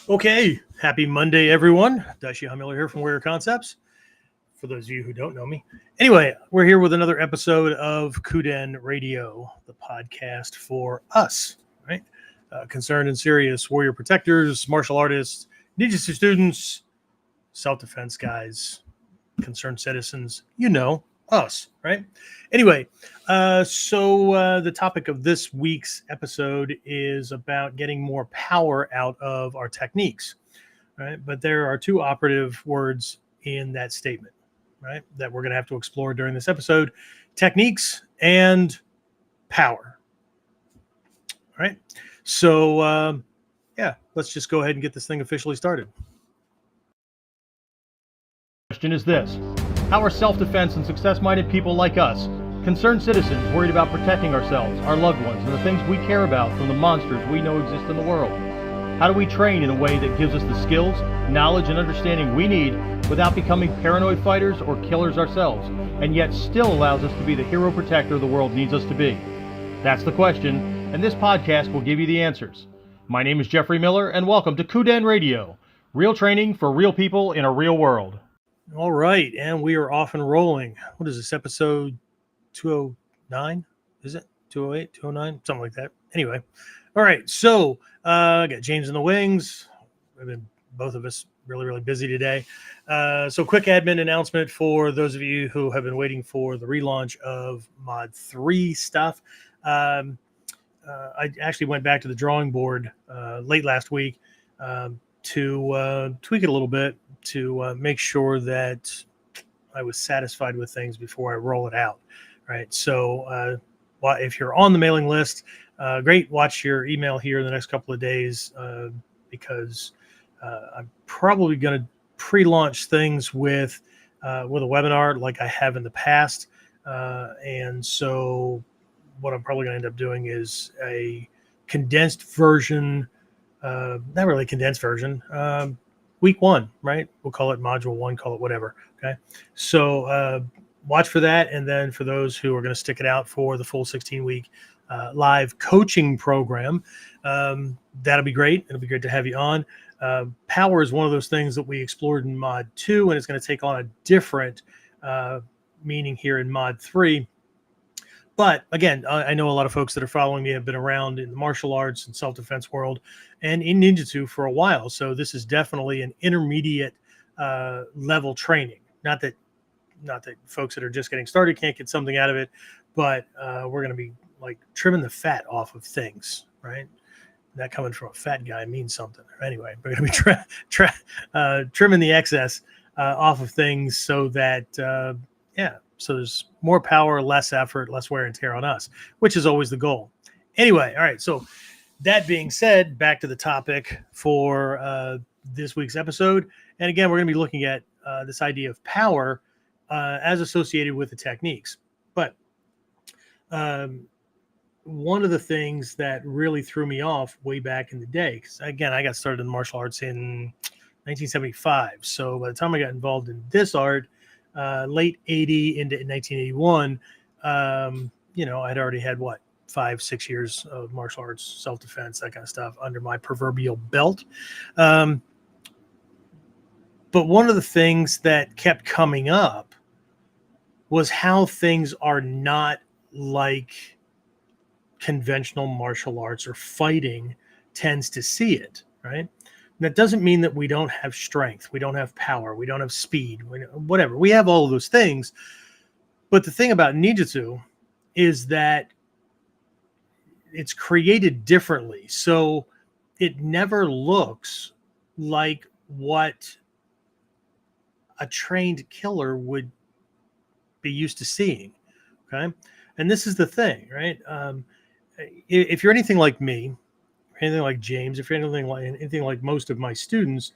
Okay, happy Monday, everyone. Dashi Miller here from Warrior Concepts. For those of you who don't know me. Anyway, we're here with another episode of KUDEN Radio, the podcast for us, right? Concerned and serious warrior protectors, martial artists, ninjutsu students, self-defense guys, concerned citizens, us, right? Anyway, the topic of this week's episode is about getting more power out of our techniques, right? But there are two operative words in that statement, right, that we're going to have to explore during this episode: techniques and power. All right. So, let's just go ahead and get this thing officially started. Question is this: how are self-defense and success-minded people like us, concerned citizens worried about protecting ourselves, our loved ones, and the things we care about from the monsters we know exist in the world? How do we train in a way that gives us the skills, knowledge, and understanding we need without becoming paranoid fighters or killers ourselves, and yet still allows us to be the hero protector the world needs us to be? That's the question, and this podcast will give you the answers. My name is Jeffrey Miller, and welcome to KUDEN Radio, real training for real people in a real world. All right, and we are off and rolling. What is this, episode 209? Is it 208, 209? Something like that. Anyway, all right, so I got James in the wings. We've been, both of us, really busy today. So quick admin announcement for those of you who have been waiting for the relaunch of Mod 3 stuff. I actually went back to the drawing board late last week to tweak it a little bit, to make sure that I was satisfied with things before I roll it out, right? So if you're on the mailing list, great, watch your email here in the next couple of days because I'm probably going to pre-launch things with a webinar like I have in the past. And so what I'm probably going to end up doing is a condensed version, not really condensed version, week one, right? We'll call it module one, call it whatever. Okay. So watch for that. And then for those who are going to stick it out for the full 16-week live coaching program, that'll be great. It'll be great to have you on. Power is one of those things that we explored in Mod 2, and it's going to take on a different meaning here in Mod 3. But again, I know a lot of folks that are following me have been around in the martial arts and self-defense world and in ninjutsu for a while. So this is definitely an intermediate level training. Not that folks that are just getting started can't get something out of it, but we're going to be like trimming the fat off of things, right? That coming from a fat guy means something. Anyway, we're going to be trimming the excess off of things so that, so there's more power, less effort, less wear and tear on us, which is always the goal. Anyway, all right. So that being said, back to the topic for this week's episode. And again, we're going to be looking at this idea of power as associated with the techniques. But one of the things that really threw me off way back in the day, because again, I got started in martial arts in 1975. So by the time I got involved in this art, late 80 into 1981, I'd already had 5-6 years of martial arts, self-defense, that kind of stuff under my proverbial belt. But one of the things that kept coming up was how things are not like conventional martial arts or fighting tends to see it, right? That doesn't mean that we don't have strength, we don't have power, we don't have speed, whatever. We have all of those things. But the thing about ninjutsu is that it's created differently. So it never looks like what a trained killer would be used to seeing. Okay. And this is the thing, right? If you're anything like me, anything like James, if you're anything like most of my students,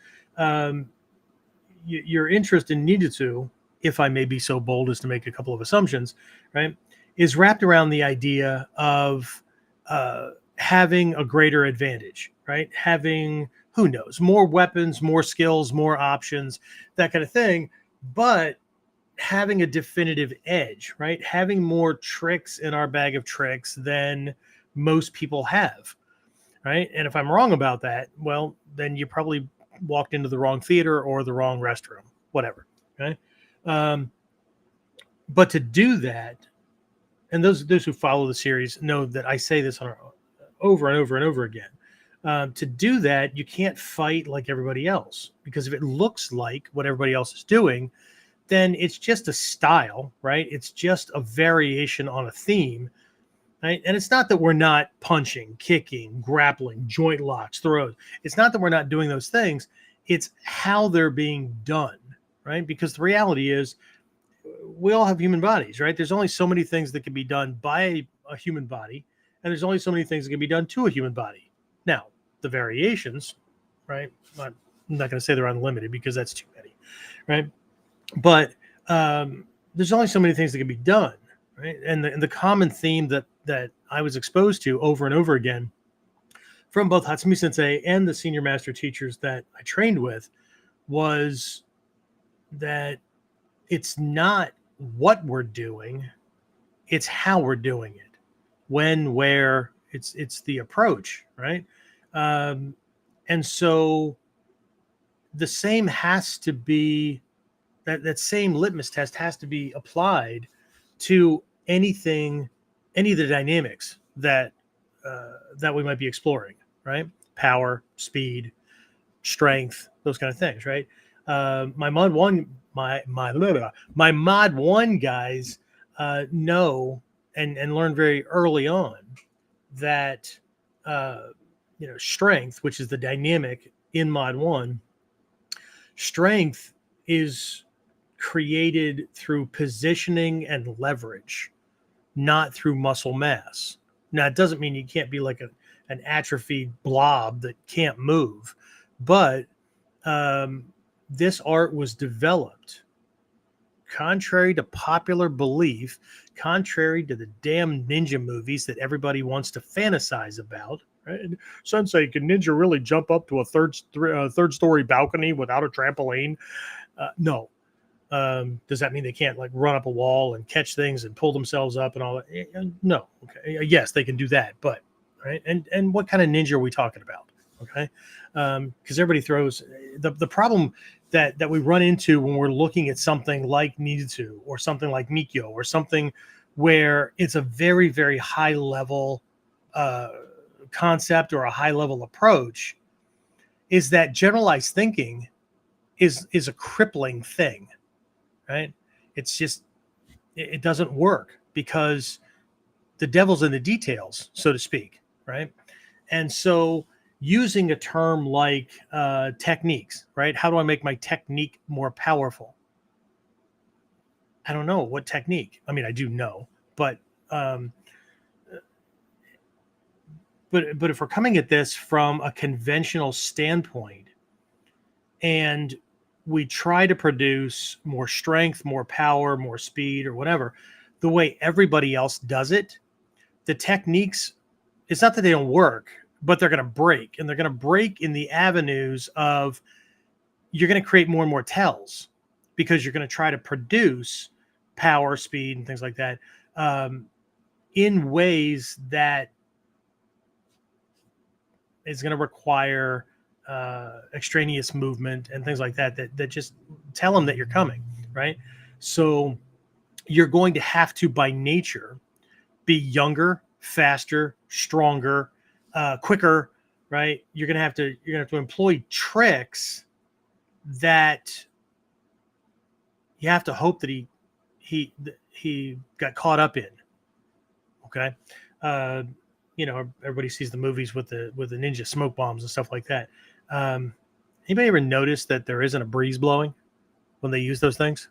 your interest in ninjutsu, if I may be so bold as to make a couple of assumptions, right, is wrapped around the idea of having a greater advantage, right? Having, who knows, more weapons, more skills, more options, that kind of thing, but having a definitive edge, right? Having more tricks in our bag of tricks than most people have. right? And if I'm wrong about that, well, then you probably walked into the wrong theater or the wrong restroom, whatever. Okay. Um, but to do that, and those who follow the series know that I say this over and over and over again. To do that, you can't fight like everybody else, because if it looks like what everybody else is doing, then it's just a style, right? It's just a variation on a theme, right? And it's not that we're not punching, kicking, grappling, joint locks, throws. It's not that we're not doing those things. It's how they're being done, right? Because the reality is, we all have human bodies, right? There's only so many things that can be done by a human body, and there's only so many things that can be done to a human body. Now, the variations, right? I'm not going to say they're unlimited, because that's too many, right? But there's only so many things that can be done, right? And the common theme that I was exposed to over and over again from both Hatsumi Sensei and the senior master teachers that I trained with was that it's not what we're doing, it's how we're doing it. When, where, it's the approach, right? And so the same has to be, that same litmus test has to be applied to anything, any of the dynamics that that we might be exploring, right? Power, speed, strength, those kind of things, right? My mod one, my mod one guys know and learn very early on that strength, which is the dynamic in mod one, strength is created through positioning and leverage, not through muscle mass. Now, it doesn't mean you can't be like an atrophied blob that can't move, but this art was developed contrary to popular belief, contrary to the damn ninja movies that everybody wants to fantasize about. Right? Sensei, can ninja really jump up to a third story balcony without a trampoline? No. Does that mean they can't like run up a wall and catch things and pull themselves up and all that? No. Okay. Yes, they can do that, but right. And what kind of ninja are we talking about? Okay. Because everybody throws the problem that we run into when we're looking at something like Ninjutsu or something like Mikyo or something where it's a very, very high level concept or a high level approach, is that generalized thinking is a crippling thing, right? It's just, it doesn't work because the devil's in the details, so to speak, right? And so using a term like techniques, right? How do I make my technique more powerful? I don't know what technique. I mean, I do know, but if we're coming at this from a conventional standpoint and we try to produce more strength, more power, more speed, or whatever, the way everybody else does it, the techniques, it's not that they don't work, but they're going to break, and they're going to break in the avenues of you're going to create more and more tells because you're going to try to produce power, speed, and things like that in ways that is going to require extraneous movement and things like that just tell them that you're coming, right? So you're going to have to, by nature, be younger, faster, stronger, quicker, right? You're gonna have to employ tricks that you have to hope that he got caught up in. Okay. Everybody sees the movies with the ninja smoke bombs and stuff like that. Anybody ever notice that there isn't a breeze blowing when they use those things?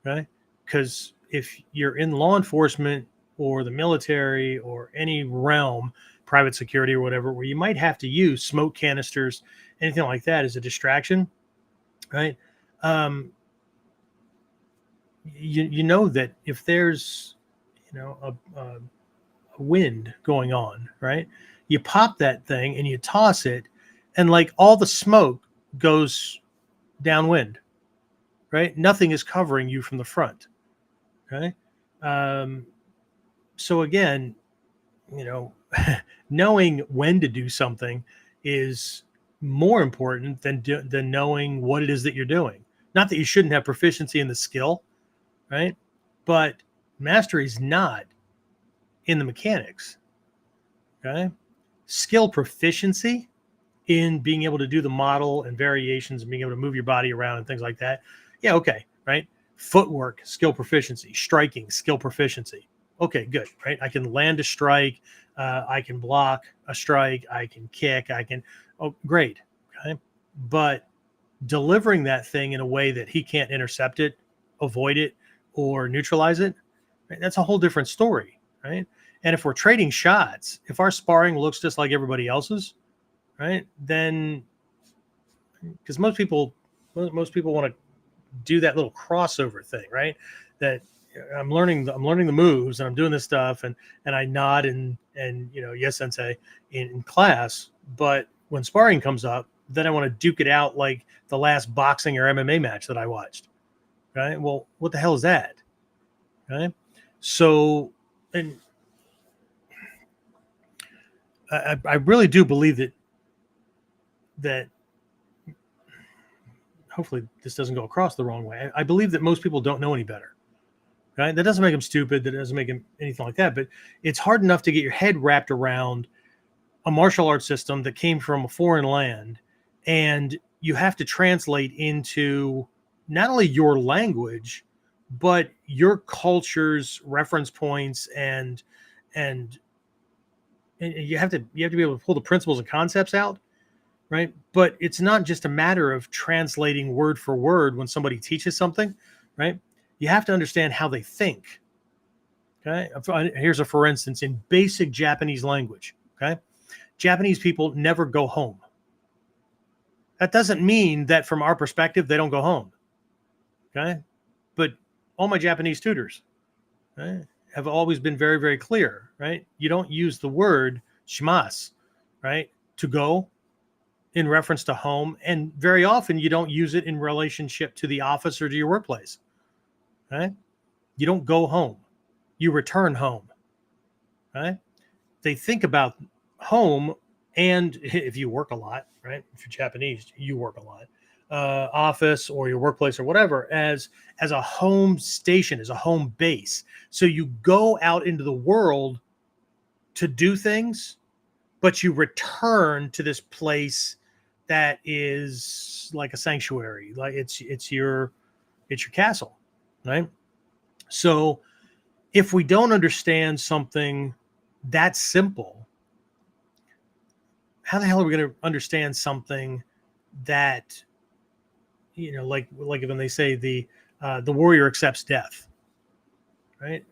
Right? Because if you're in law enforcement or the military or any realm, private security or whatever, where you might have to use smoke canisters, anything like that as a distraction, right? You know that if there's a wind going on, right? You pop that thing and you toss it, and like all the smoke goes downwind, right? Nothing is covering you from the front, okay? So again, knowing when to do something is more important than knowing what it is that you're doing. Not that you shouldn't have proficiency in the skill, right? But mastery is not in the mechanics. Okay. Skill proficiency in being able to do the model and variations and being able to move your body around and things like that. Yeah. Okay. Right. Footwork, skill proficiency, striking, skill proficiency. Okay, good. Right. I can land a strike. I can block a strike. I can kick. Oh, great. Okay. But delivering that thing in a way that he can't intercept it, avoid it, or neutralize it, right, that's a whole different story. Right. And if we're trading shots, if our sparring looks just like everybody else's, right, then because most people want to do that little crossover thing, right? That I'm learning the moves and I'm doing this stuff and I nod and yes sensei in class, but when sparring comes up, then I want to duke it out like the last boxing or MMA match that I watched. Right? Well, what the hell is that? Right? So, and I really do believe that hopefully this doesn't go across the wrong way. I believe that most people don't know any better. Right? That doesn't make them stupid. That doesn't make them anything like that. But it's hard enough to get your head wrapped around a martial arts system that came from a foreign land, and you have to translate into not only your language, but your culture's reference points and you have to be able to pull the principles and concepts out, right? But it's not just a matter of translating word for word when somebody teaches something, right? You have to understand how they think. Okay, here's a for instance in basic Japanese language. Okay, Japanese people never go home. That doesn't mean that from our perspective they don't go home. Okay, but all my Japanese tutors, right, have always been very, very clear, right? You don't use the word shimasu, right, to go in reference to home. And very often you don't use it in relationship to the office or to your workplace, right? You don't go home. You return home, right? They think about home, and if you work a lot, right? If you're Japanese, you work a lot. Office or your workplace or whatever as a home station, as a home base. So you go out into the world to do things, but you return to this place that is like a sanctuary, like it's your castle, right? So if we don't understand something that simple, how the hell are we going to understand something that, like when they say the warrior accepts death, right?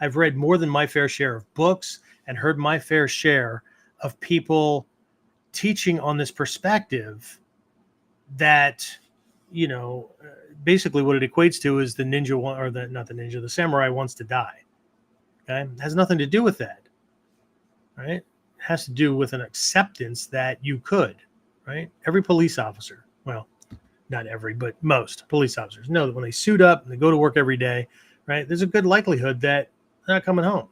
I've read more than my fair share of books and heard my fair share of people teaching on this perspective that, basically what it equates to is the ninja, the samurai wants to die. Okay, it has nothing to do with that, right? It has to do with an acceptance that you could. Right? Every police officer, well, not every, but most police officers know that when they suit up and they go to work every day, right, there's a good likelihood that they're not coming home.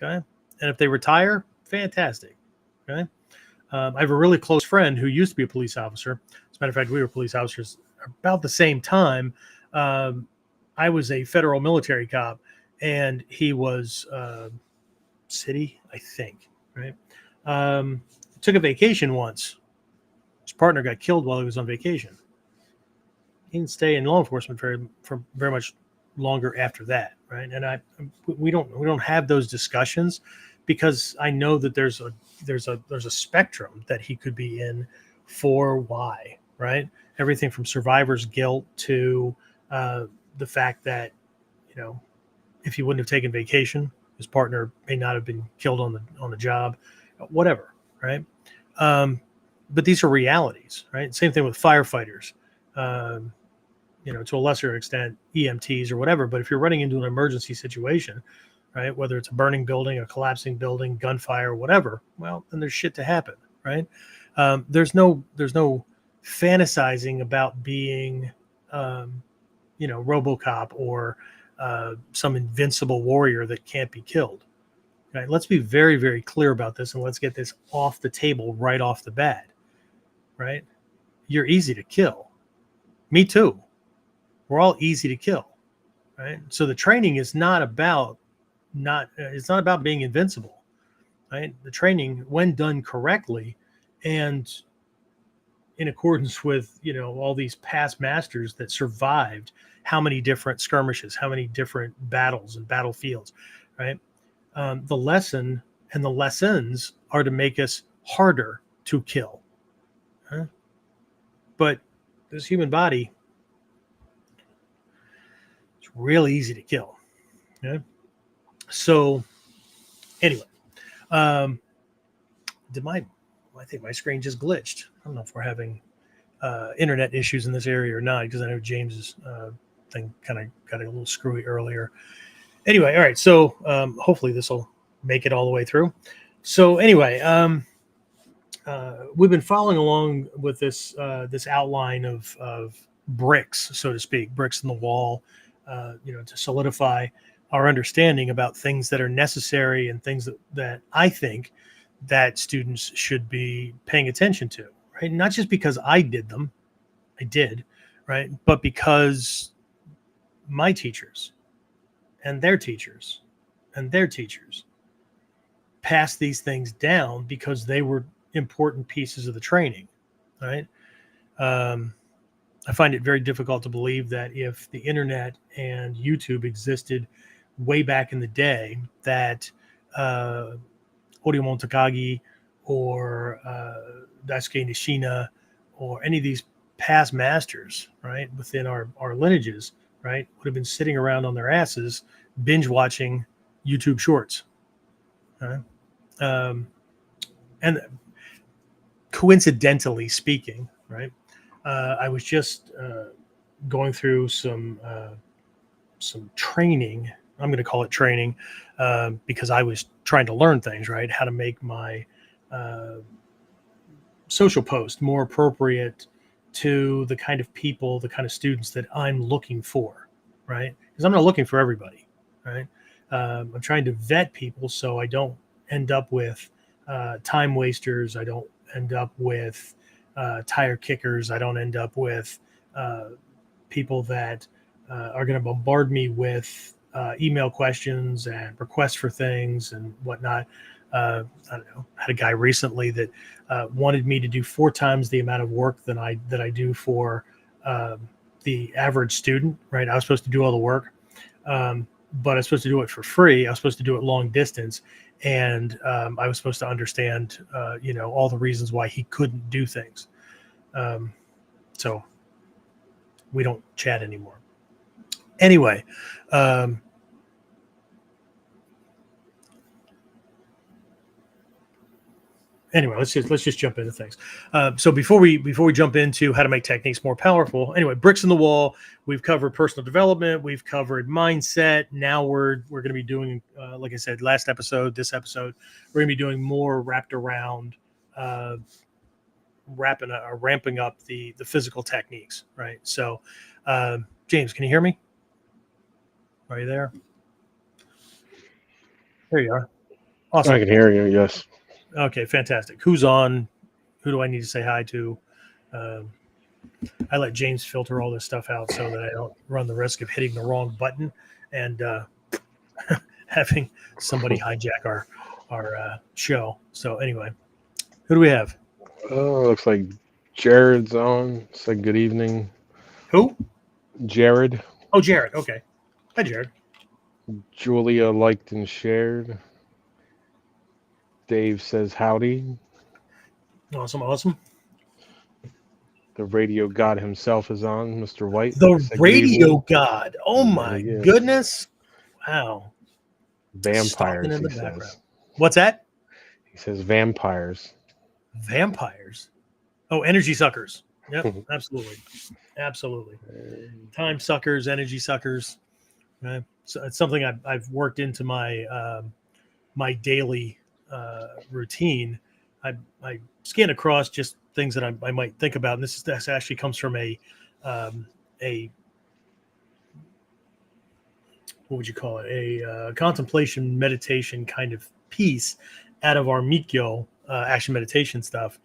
Okay. And if they retire, fantastic. Okay. I have a really close friend who used to be a police officer. As a matter of fact, we were police officers about the same time. I was a federal military cop, and he was city, I think. Right. Took a vacation once. His partner got killed while he was on vacation. He didn't stay in law enforcement for very much longer after that, right? And we don't have those discussions because I know that there's a spectrum that he could be in for why, right? Everything from survivor's guilt to the fact that if he wouldn't have taken vacation, his partner may not have been killed on the job, whatever, right? But these are realities, right? Same thing with firefighters, to a lesser extent, EMTs or whatever. But if you're running into an emergency situation, right, whether it's a burning building, a collapsing building, gunfire, whatever, well, then there's shit to happen, right? There's no fantasizing about being, RoboCop or some invincible warrior that can't be killed, Right? Let's be very, very clear about this, and let's get this off the table right off the bat. Right? You're easy to kill. Me too. We're all easy to kill. Right? So the training is not about it's not about being invincible. Right? The training, when done correctly, and in accordance with all these past masters that survived how many different skirmishes, how many different battles and battlefields, right? The lesson and the lessons are to make us harder to kill. Huh? But this human body, it's really easy to kill. Okay? So anyway, um, I think my screen just glitched. I don't know if we're having internet issues in this area or not, because I know James's thing kind of got a little screwy earlier. Anyway, all right. So hopefully this will make it all the way through. So anyway, we've been following along with this outline of bricks, so to speak, bricks in the wall, to solidify our understanding about things that are necessary and things that I think that students should be paying attention to, right? Not just because I did them, right? But because my teachers and their teachers and their teachers passed these things down because they were important pieces of the training, right? I find it very difficult to believe that if the internet and YouTube existed way back in the day, that Oriyama Takagi or Daisuke Nishina or any of these past masters, right, within our lineages, right, would have been sitting around on their asses binge watching YouTube shorts. Right? And coincidentally speaking, right, I was just going through some training. I'm going to call it training because I was trying to learn things, right? How to make my social post more appropriate to the kind of people, the kind of students that I'm looking for, right? Because I'm not looking for everybody, right? I'm trying to vet people so I don't end up with time wasters. I don't end up with tire kickers. I don't end up with people that are going to bombard me with email questions and requests for things and whatnot. I don't know. I had a guy recently that wanted me to do 4 times the amount of work that I do for the average student. Right? I was supposed to do all the work, but I was supposed to do it for free. I was supposed to do it long distance, and I was supposed to understand, all the reasons why he couldn't do things. So we don't chat anymore. Anyway, let's just jump into things. So before we jump into how to make techniques more powerful, anyway, bricks in the wall. We've covered personal development. We've covered mindset. Now we're going to be doing, like I said, this episode, we're going to be doing more wrapped around ramping up the physical techniques, right? So, James, can you hear me? Are you there? There you are. Awesome. I can hear you. Yes. Okay, fantastic. Who's on? Who do I need to say hi to? I let James filter all this stuff out so that I don't run the risk of hitting the wrong button and having somebody hijack our show. So anyway, who do we have? Looks like Jared's on. Say good evening. Who? Jared. Oh, Jared. Okay. Hi, Jared. Julia liked and shared. Dave says howdy. Awesome. The radio god himself is on, Mr. White. The radio god. Oh my goodness. Wow. Vampires, in the he background. says. What's that? He says vampires. Vampires. Oh, energy suckers. Yep, absolutely. Time suckers, energy suckers. So it's something I've worked into my my daily routine. I scan across just things that I might think about, and this actually comes from a what would you call it? A contemplation meditation kind of piece out of our Mikyo action meditation stuff.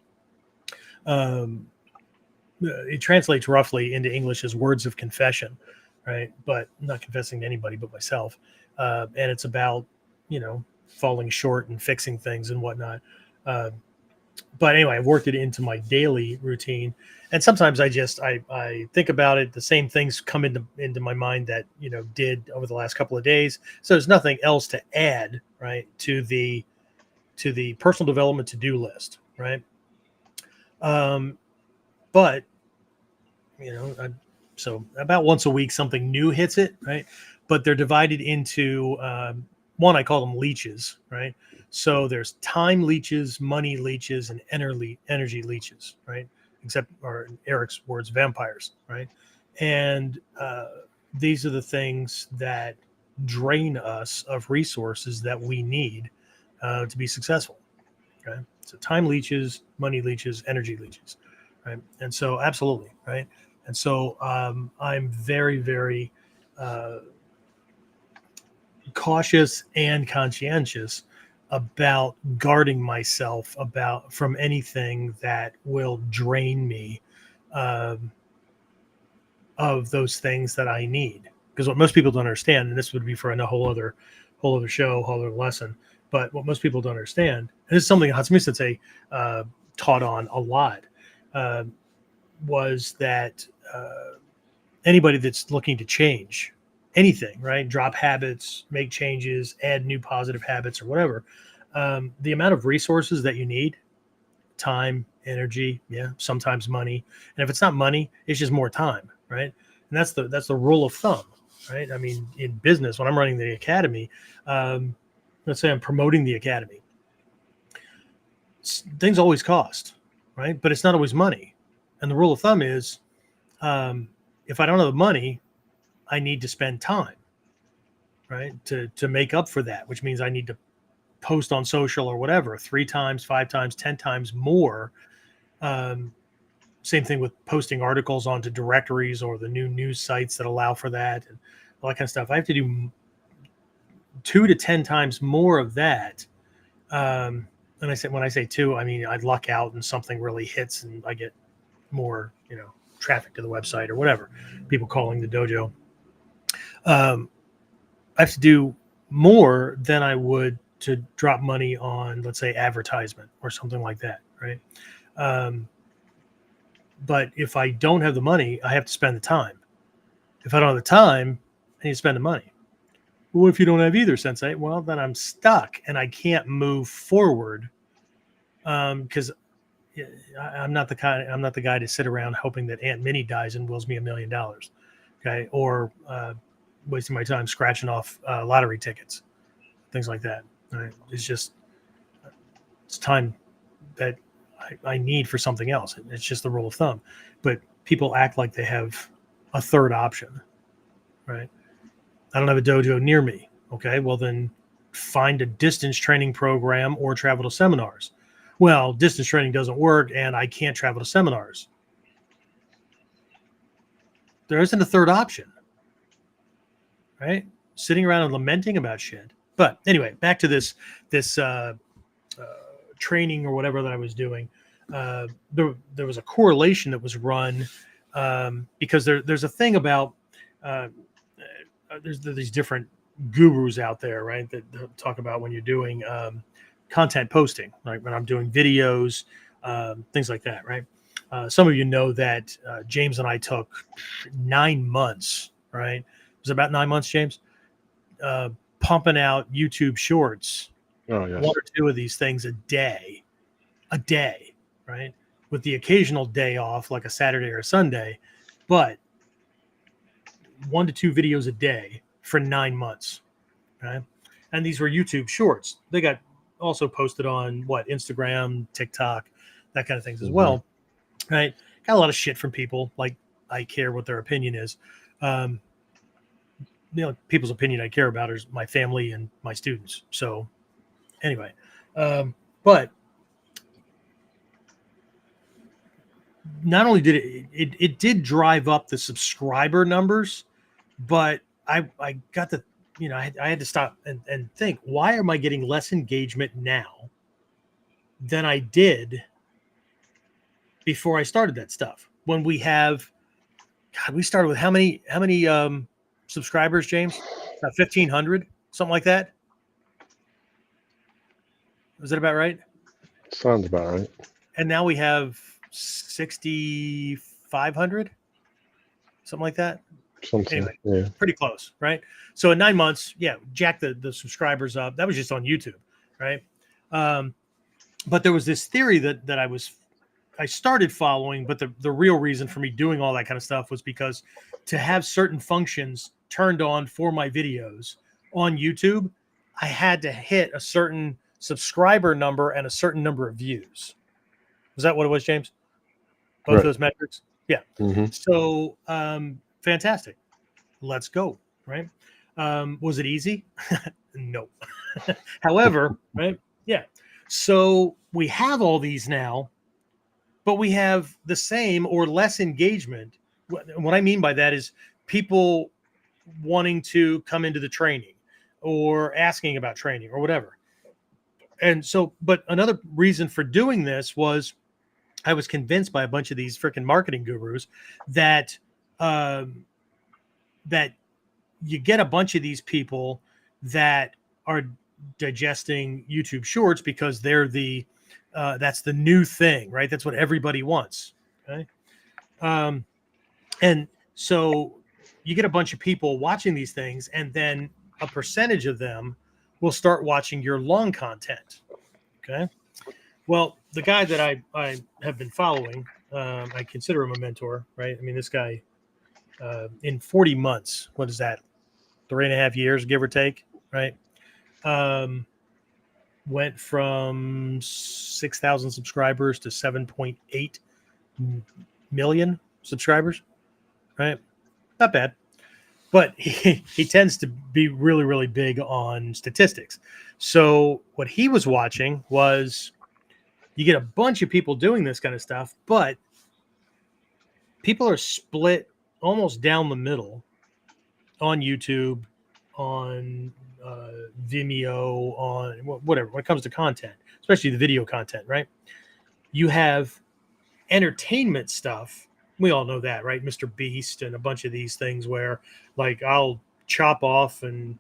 It translates roughly into English as words of confession, right? But I'm not confessing to anybody but myself. And it's about, falling short and fixing things and whatnot. But anyway, I've worked it into my daily routine. And sometimes I think about it. The same things come into my mind that, did over the last couple of days. So there's nothing else to add, right, to the personal development to-do list, right? But so about once a week, something new hits it, right? But they're divided into one, I call them leeches, right? So there's time leeches, money leeches, and energy leeches, right? Except, or in Eric's words, vampires, right? And these are the things that drain us of resources that we need to be successful, okay? So time leeches, money leeches, energy leeches, right? And so absolutely, right? And so I'm very, very cautious and conscientious about guarding myself from anything that will drain me of those things that I need. Because what most people don't understand, and this would be for a whole other show, whole other lesson, but what most people don't understand, and this is something Hatsumi Sensei taught on a lot, was that anybody that's looking to change anything, right? Drop habits, make changes, add new positive habits or whatever. The amount of resources that you need, time, energy, sometimes money. And if it's not money, it's just more time, right? And that's the rule of thumb, right? I mean, in business, when I'm running the academy, let's say I'm promoting the academy, things always cost, right? But it's not always money. And the rule of thumb is, if I don't have the money, I need to spend time, right? To make up for that, which means I need to post on social or whatever 3 times, 5 times, 10 times more. Same thing with posting articles onto directories or the new news sites that allow for that and all that kind of stuff. I have to do 2 to 10 times more of that. And when I say 2, I mean, I'd luck out and something really hits and I get more, traffic to the website or whatever, people calling the dojo. I have to do more than I would to drop money on, let's say, advertisement or something like that, right? But if I don't have the money, I have to spend the time. If I don't have the time, I need to spend the money. Well, what if you don't have either, Sensei? Well, then I'm stuck and I can't move forward because I'm not the guy to sit around hoping that Aunt Minnie dies and wills me $1 million, okay? Or wasting my time scratching off lottery tickets, things like that. Right? It's time that I need for something else. It's just the rule of thumb. But people act like they have a third option, right? I don't have a dojo near me. Okay, well then find a distance training program or travel to seminars. Well, distance training doesn't work and I can't travel to seminars. There isn't a third option, right? Sitting around and lamenting about shit. But anyway, back to this training or whatever that I was doing. There was a correlation that was run because there's a thing about there's these different gurus out there, right, that talk about when you're doing content posting, like when I'm doing videos, things like that, right? Some of you know that James and I took 9 months, right? It was about 9 months, James, pumping out YouTube shorts, Oh, yes. 1 or 2 of these things a day, right? With the occasional day off, like a Saturday or a Sunday, but 1 to 2 videos a day for 9 months, right? And these were YouTube shorts. They got also posted on Instagram, TikTok, that kind of things as well, right? Got a lot of shit from people, like I care what their opinion is. People's opinion I care about is my family and my students. So anyway, but not only did it did drive up the subscriber numbers, but I got to I had to stop and think, why am I getting less engagement now than I did before I started that stuff? When we have, God, we started with how many subscribers, James? About 1,500, something like that. Was that about right? Sounds about right. And now we have 6,500, something like that. Something. Anyway, Yeah. pretty close, right? So in 9 months, yeah, jack the subscribers up. That was just on YouTube, right? But there was this theory that I started following, but the real reason for me doing all that kind of stuff was because to have certain functions turned on for my videos on YouTube, I had to hit a certain subscriber number and a certain number of views. Was that what it was, James? Both Right. those metrics? Yeah. Mm-hmm. So fantastic. Let's go. Right. Was it easy? No. However, right. Yeah. So we have all these now, but we have the same or less engagement. What I mean by that is people wanting to come into the training or asking about training or whatever. And so, but another reason for doing this was I was convinced by a bunch of these freaking marketing gurus that that you get a bunch of these people that are digesting YouTube Shorts because they're that's the new thing, right? That's what everybody wants. Okay, and so you get a bunch of people watching these things, and then a percentage of them will start watching your long content. Okay. Well, the guy that I have been following, I consider him a mentor, right? I mean, this guy, in 40 months, what is that? 3.5 years, give or take, right? Went from 6,000 subscribers to 7.8 million subscribers, right? Not bad. But he tends to be really, really big on statistics. So what he was watching was you get a bunch of people doing this kind of stuff, but people are split almost down the middle on YouTube, on Vimeo, on whatever, when it comes to content, especially the video content, right? You have entertainment stuff. We all know that, right? Mr. Beast and a bunch of these things where, like, I'll chop off and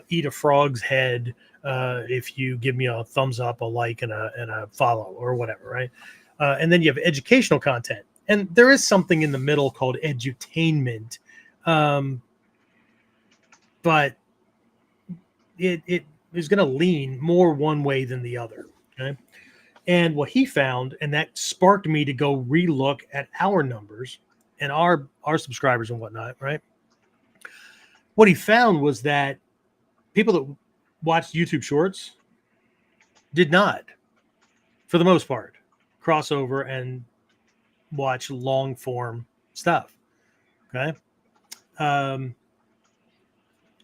eat a frog's head if you give me a thumbs up, a like, and a follow or whatever, right? And then you have educational content. And there is something in the middle called edutainment. But it is going to lean more one way than the other. Okay. And what he found, and that sparked me to go relook at our numbers and our subscribers and whatnot, right? What he found was that people that watched YouTube Shorts did not, for the most part, cross over and watch long form stuff. Okay.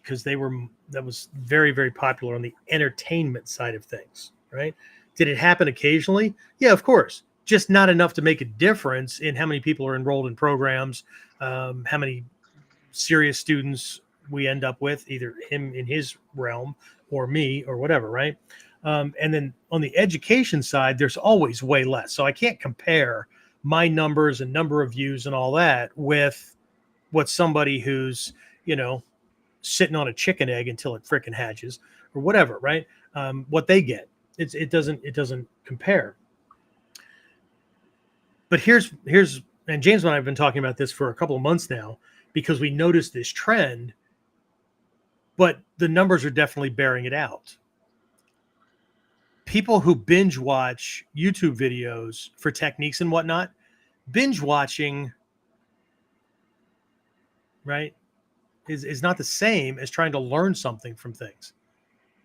Because that was very, very popular on the entertainment side of things, right? Did it happen occasionally? Yeah, of course. Just not enough to make a difference in how many people are enrolled in programs, how many serious students we end up with, either him in his realm or me or whatever, right? And then on the education side, there's always way less. So I can't compare my numbers and number of views and all that with what somebody who's, sitting on a chicken egg until it frickin' hatches or whatever, right? What they get. It doesn't compare. But here's and James and I have been talking about this for a couple of months now because we noticed this trend, but the numbers are definitely bearing it out. People who binge watch YouTube videos for techniques and whatnot, binge watching, right, is not the same as trying to learn something from things.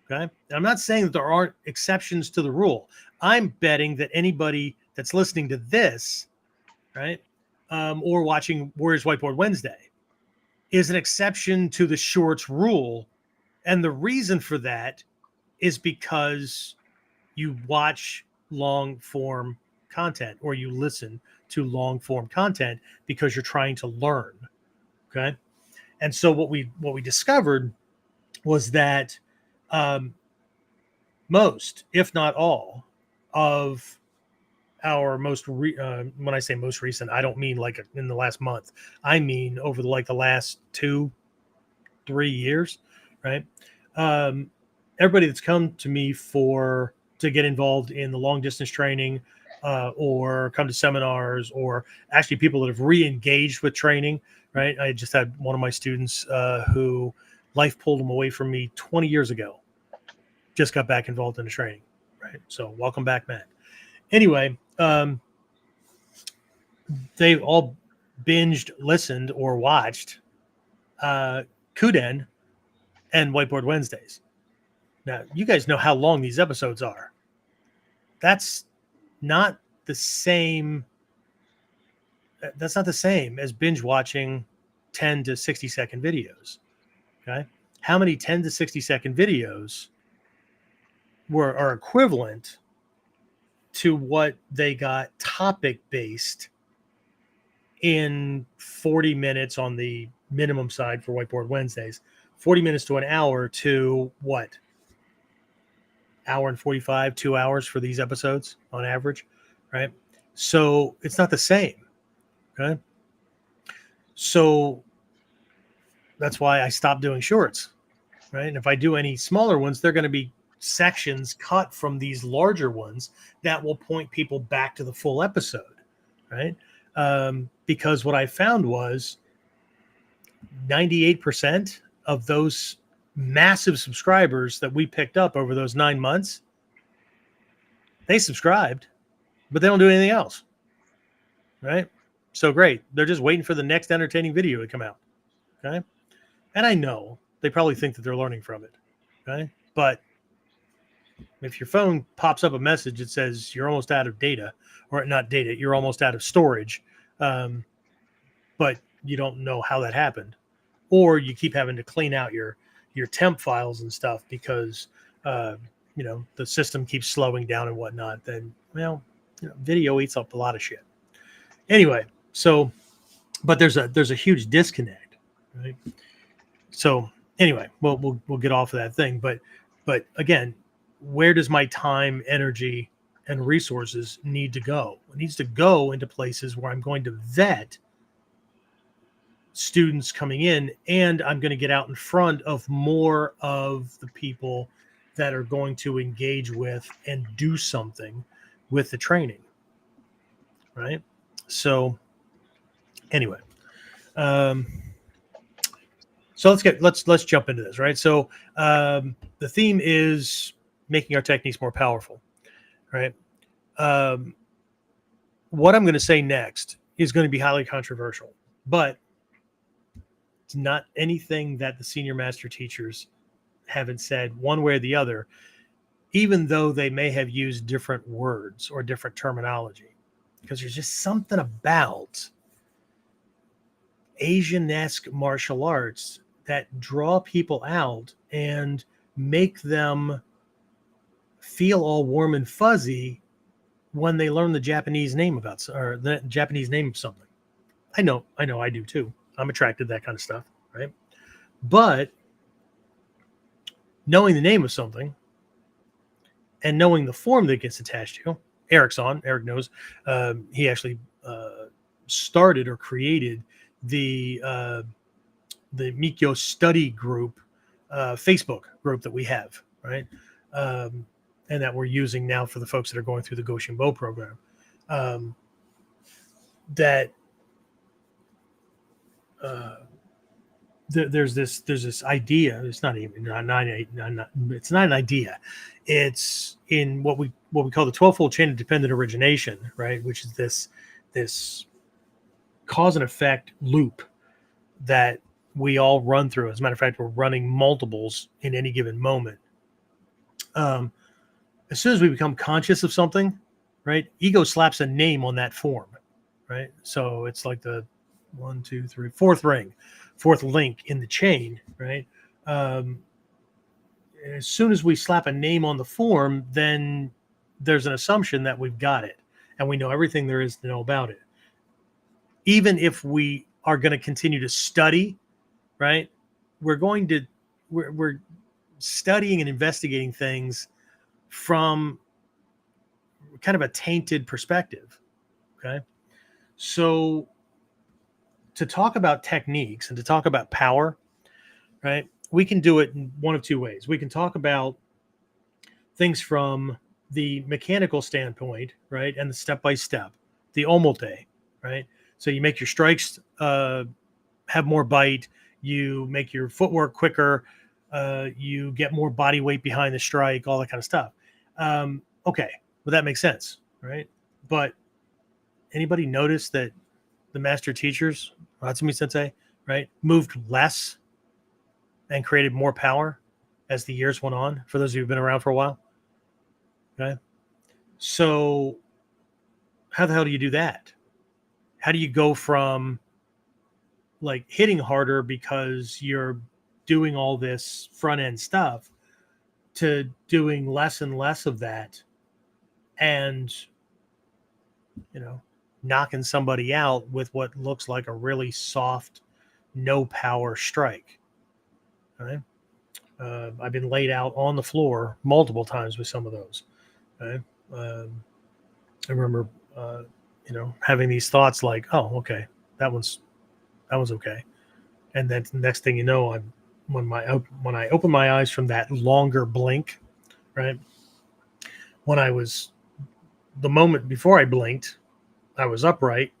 Okay. And I'm not saying that there aren't exceptions to the rule. I'm betting that anybody that's listening to this, right, or watching Warriors Whiteboard Wednesday is an exception to the shorts rule. And the reason for that is because you watch long form content or you listen to long form content because you're trying to learn. Okay. And so what we discovered was that most, if not all, of our when I say most recent, I don't mean like in the last month. I mean over the last 2-3 years, right? Everybody that's come to me to get involved in the long distance training, or come to seminars, or actually people that have re-engaged with training, right? I just had one of my students who life pulled him away from me 20 years ago, just got back involved in the training, right? So welcome back, Matt. Anyway, they all binged, listened, or watched KUDEN and Whiteboard Wednesdays. Now, you guys know how long these episodes are. That's not the same. That's not the same as binge watching 10 to 60 second videos. Okay. How many 10 to 60 second videos are equivalent to what they got topic based in 40 minutes on the minimum side for Whiteboard Wednesdays, 40 minutes to an hour to what? Hour and 45, 2 hours for these episodes on average, right? So it's not the same. Okay. So that's why I stopped doing shorts, right? And if I do any smaller ones, they're going to be sections cut from these larger ones that will point people back to the full episode, right? Because what I found was 98% of those massive subscribers that we picked up over those 9 months, they subscribed, but they don't do anything else, right? So great. They're just waiting for the next entertaining video to come out, okay? And I know they probably think that they're learning from it, okay? But if your phone pops up a message that says you're almost out of data, or not data, you're almost out of storage, but you don't know how that happened, or you keep having to clean out your temp files and stuff because the system keeps slowing down and whatnot, then video eats up a lot of shit. Anyway, so but there's a huge disconnect, right? So anyway, we'll get off of that thing, but again, where does my time, energy, and resources need to go? It needs to go into places where I'm going to vet students coming in, and I'm going to get out in front of more of the people that are going to engage with and do something with the training, right? So anyway, so let's jump into this, right? So the theme is making our techniques more powerful, right? What I'm going to say next is going to be highly controversial, but it's not anything that the senior master teachers haven't said one way or the other, even though they may have used different words or different terminology, because there's just something about Asian-esque martial arts that draw people out and make them feel all warm and fuzzy when they learn the Japanese name of something. I know I do too. I'm attracted to that kind of stuff, right? But knowing the name of something and knowing the form that gets attached to, Eric knows, he actually started or created the Mikyo study group, Facebook group that we have, right? And that we're using now for the folks that are going through the Goshinbo program. There's this idea. It's not an idea. It's in what we call the 12-fold chain of dependent origination, right? Which is this cause and effect loop that we all run through. As a matter of fact, we're running multiples in any given moment. As soon as we become conscious of something, right, ego slaps a name on that form, right? So it's like the 1, 2, 3, fourth ring, fourth link in the chain, right? As soon as we slap a name on the form, then there's an assumption that we've got it and we know everything there is to know about it. Even if we are going to continue to study, right, we're going to we're studying and investigating things from kind of a tainted perspective. Okay. So to talk about techniques and to talk about power, right, we can do it in one of two ways. We can talk about things from the mechanical standpoint, right, and the step by step, the omote, right. So you make your strikes have more bite, you make your footwork quicker, you get more body weight behind the strike, all that kind of stuff. Okay, well that makes sense, right? But anybody notice that the master teachers, Hatsumi Sensei, right, moved less and created more power as the years went on? For those of you who've been around for a while, okay. So how the hell do you do that? How do you go from like hitting harder because you're doing all this front end stuff to doing less and less of that and, you know, knocking somebody out with what looks like a really soft, no power strike? Right? I've been laid out on the floor multiple times with some of those. Okay? I remember, having these thoughts like, oh, okay, that one's okay. And then the next thing you know, when I open my eyes from that longer blink, right? The moment before I blinked, I was upright,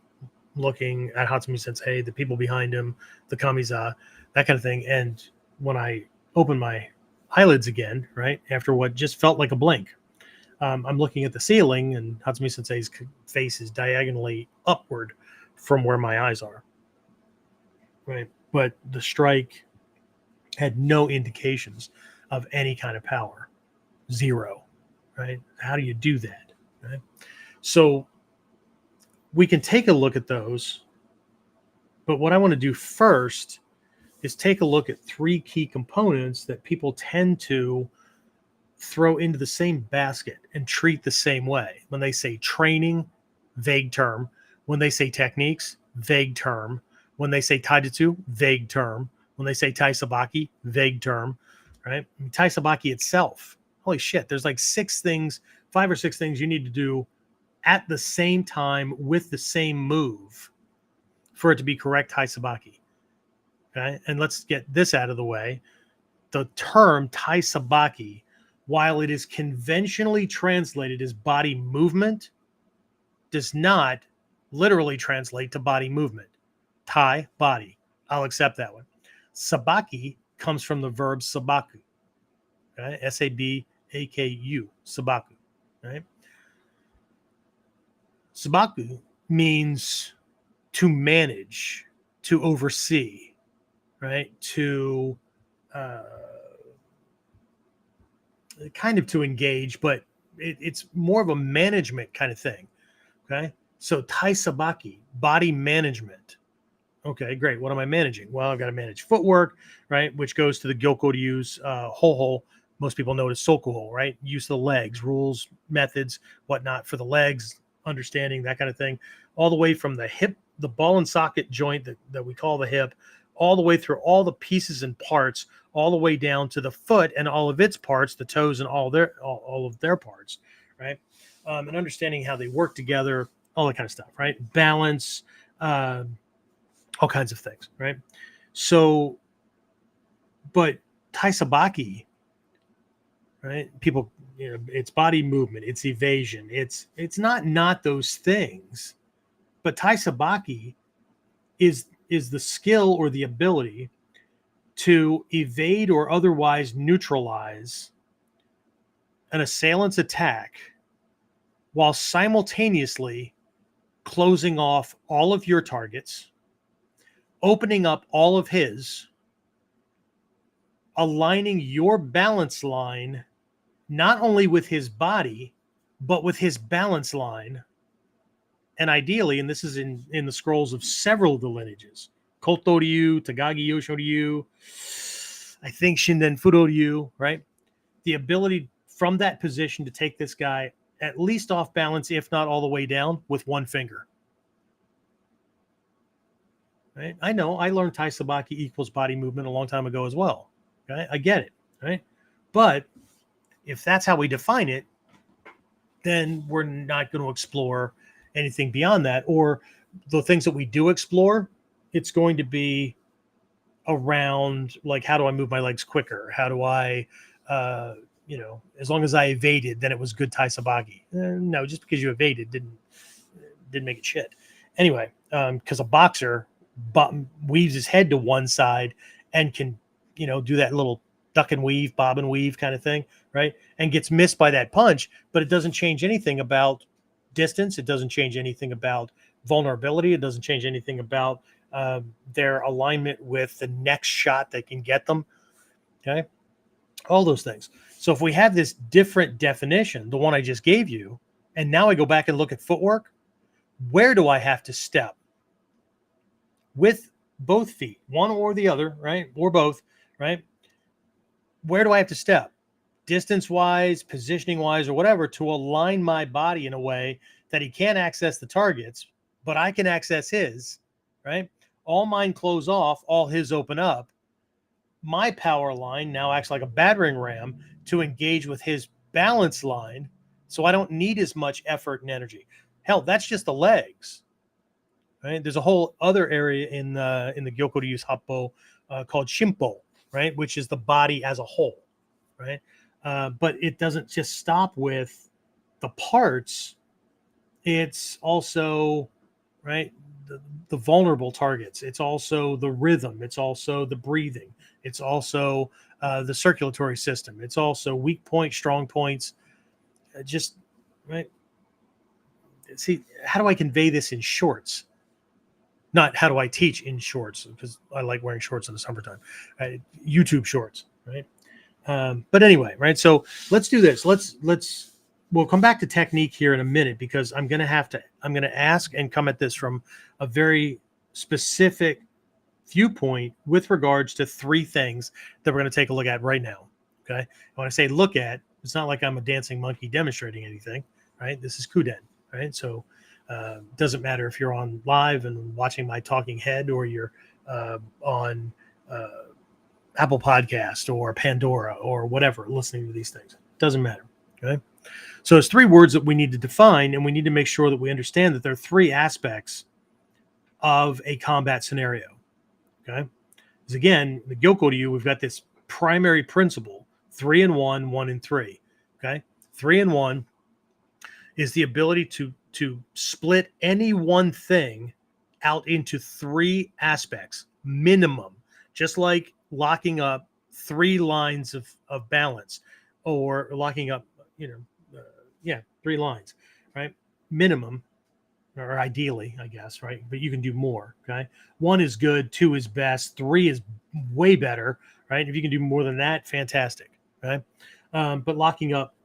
looking at Hatsumi Sensei, the people behind him, the Kamiza, that kind of thing. And when I opened my eyelids again, right, after what just felt like a blink, I'm looking at the ceiling, and Hatsumi Sensei's face is diagonally upward from where my eyes are. Right. But the strike had no indications of any kind of power. Zero. Right. How do you do that? Right. So we can take a look at those. But what I want to do first is take a look at three key components that people tend to throw into the same basket and treat the same way. When they say training, vague term. When they say techniques, vague term. When they say taijutsu, vague term. When they say taisabaki, vague term, right? I mean, taisabaki itself, holy shit, there's like 5 or 6 things you need to do at the same time with the same move for it to be correct taisabaki. Okay, and let's get this out of the way. The term taisabaki, while it is conventionally translated as body movement, does not literally translate to body movement. Tai, body. I'll accept that one. Sabaki comes from the verb sabaku. Okay? S-A-B-A-K-U. Sabaku. Right? Sabaku means to manage, to oversee, right? To kind of to engage, but it's more of a management kind of thing. Okay? So taisabaki, body management. Okay, great. What am I managing? Well, I've got to manage footwork, right? Which goes to the Gyokoryu's ho-ho. Most people know it as sokuho, right? Use of the legs, rules, methods, whatnot for the legs, understanding that kind of thing. All the way from the hip, the ball and socket joint that we call the hip, all the way through all the pieces and parts, all the way down to the foot and all of its parts, the toes and all of their parts, right? And understanding how they work together, all that kind of stuff, right? Balance, all kinds of things, right? So, but taisabaki, right? People, it's body movement, it's evasion, it's not those things, but taisabaki is the skill or the ability to evade or otherwise neutralize an assailant's attack while simultaneously closing off all of your targets, opening up all of his, aligning your balance line not only with his body, but with his balance line. And ideally, and this is in the scrolls of several of the lineages, Koto Ryu, Tagagi Yosho Ryu, I think Shinden Fudo Ryu, right? The ability from that position to take this guy at least off balance, if not all the way down, with one finger. Right? I know I learned taisabaki equals body movement a long time ago as well. Okay, I get it, right? But if that's how we define it, then we're not going to explore anything beyond that. Or the things that we do explore, it's going to be around like, how do I move my legs quicker? How do I, as long as I evaded, then it was good Tai Sabagi. No, just because you evaded didn't make it shit. Anyway, because a boxer weaves his head to one side and can, do that little duck and weave, bob and weave kind of thing, right? And gets missed by that punch, but it doesn't change anything about distance. It doesn't change anything about vulnerability. It doesn't change anything about their alignment with the next shot that can get them. Okay. All those things. So if we have this different definition, the one I just gave you, and now I go back and look at footwork, where do I have to step with both feet, one or the other, right? Or both, right? Where do I have to step? Distance wise, positioning wise, or whatever, to align my body in a way that he can't access the targets, but I can access his, right? All mine close off, all his open up. My power line now acts like a battering ram to engage with his balance line, so I don't need as much effort and energy. Hell, that's just the legs, right? There's a whole other area in the Gyoko Ryu Happo called Shimpo, right? Which is the body as a whole, right? But it doesn't just stop with the parts. It's also, right, the vulnerable targets. It's also the rhythm. It's also the breathing. It's also the circulatory system. It's also weak points, strong points. Right. See, how do I convey this in shorts? Not how do I teach in shorts, because I like wearing shorts in the summertime. YouTube shorts, right? But anyway, right? So let's do this. We'll come back to technique here in a minute, because I'm going to ask and come at this from a very specific viewpoint with regards to three things that we're going to take a look at right now. Okay. And when I say look at, it's not like I'm a dancing monkey demonstrating anything, right? This is KUDEN, right? So doesn't matter if you're on live and watching my talking head, or you're on Apple Podcast or Pandora or whatever, listening to these things. Doesn't matter. Okay. So there's three words that we need to define, and we need to make sure that we understand that there are three aspects of a combat scenario. Okay. Because again, the Gyoko Ryu, we've got this primary principle: 3 and 1, 1 and 3. Okay. 3 and 1 is the ability to split any one thing out into three aspects minimum, just like locking up 3 lines of balance, or locking up, 3 lines, right? Minimum, or ideally, I guess, right? But you can do more, okay? 1 is good, 2 is best, 3 is way better, right? If you can do more than that, fantastic, right? But locking up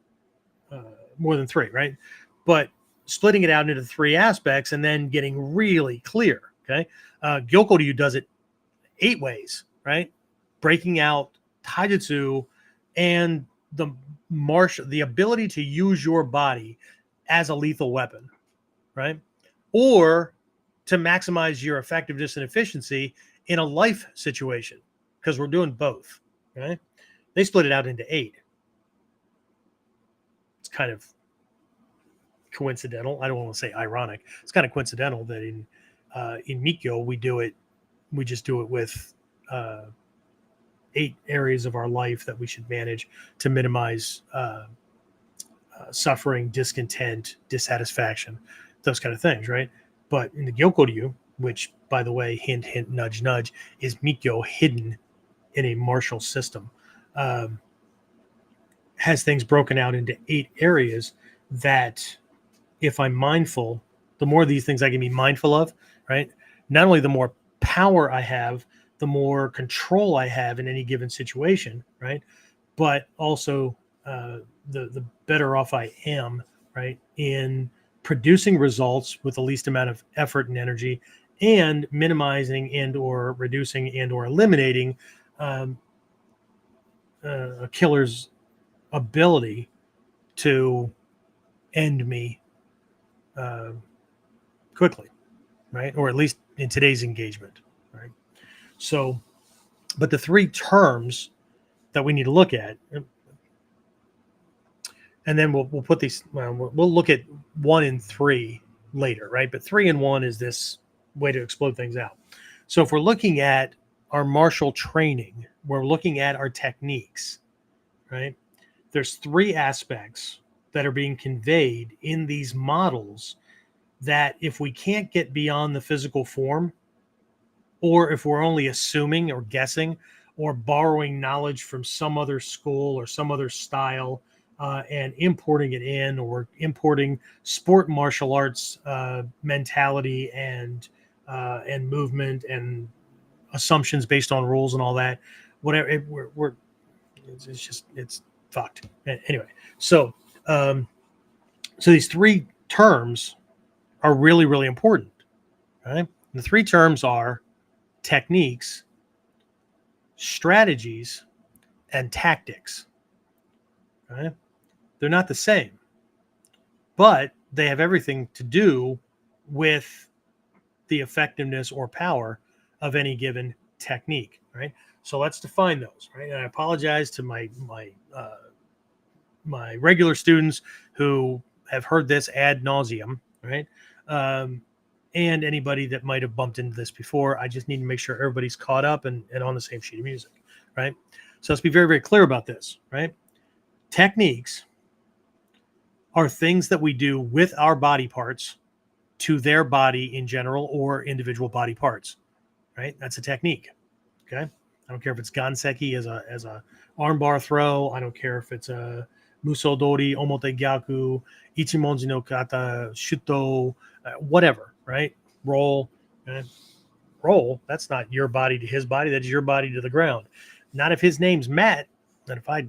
more than 3, right? But splitting it out into 3 aspects and then getting really clear, okay? Gyoko Ryu does it 8 ways, right? Breaking out taijutsu and the ability to use your body as a lethal weapon, right? Or to maximize your effectiveness and efficiency in a life situation, because we're doing both, right? They split it out into 8. It's kind of coincidental. I don't want to say ironic. It's kind of coincidental that in Mikyo we just do it with 8 areas of our life that we should manage to minimize suffering, discontent, dissatisfaction, those kind of things, right? But in the Gyoko Ryu, which, by the way, hint, hint, nudge, nudge, is Mikyo hidden in a martial system, has things broken out into 8 areas that, if I'm mindful, the more of these things I can be mindful of, right? Not only the more power I have, the more control I have in any given situation, right? But also the better off I am, right, in producing results with the least amount of effort and energy, and minimizing and or reducing and or eliminating a killer's ability to end me quickly, right? Or at least in today's engagement, right? So, but the 3 terms that we need to look at. And then we'll put these, we'll look at 1 and 3 later, right? But 3 and 1 is this way to explode things out. So if we're looking at our martial training, we're looking at our techniques, right? There's 3 aspects that are being conveyed in these models that if we can't get beyond the physical form, or if we're only assuming or guessing or borrowing knowledge from some other school or some other style, and importing it in, or importing sport martial arts mentality and movement and assumptions based on rules and all that, whatever, it's fucked. Anyway, so these 3 terms are really, really important, right? The 3 terms are techniques, strategies, and tactics. Right? They're not the same, but they have everything to do with the effectiveness or power of any given technique, right? So let's define those, right? And I apologize to my regular students who have heard this ad nauseum, right? And anybody that might have bumped into this before. I just need to make sure everybody's caught up and on the same sheet of music, right? So let's be very, very clear about this, right? Techniques are things that we do with our body parts to their body in general, or individual body parts, right? That's a technique, okay? I don't care if it's ganseki as a armbar throw. I don't care if it's a musodori, omote gyaku, ichimonji no kata, shuto, whatever, right? Roll, roll. That's not your body to his body. That's your body to the ground. Not if his name's Matt. And if I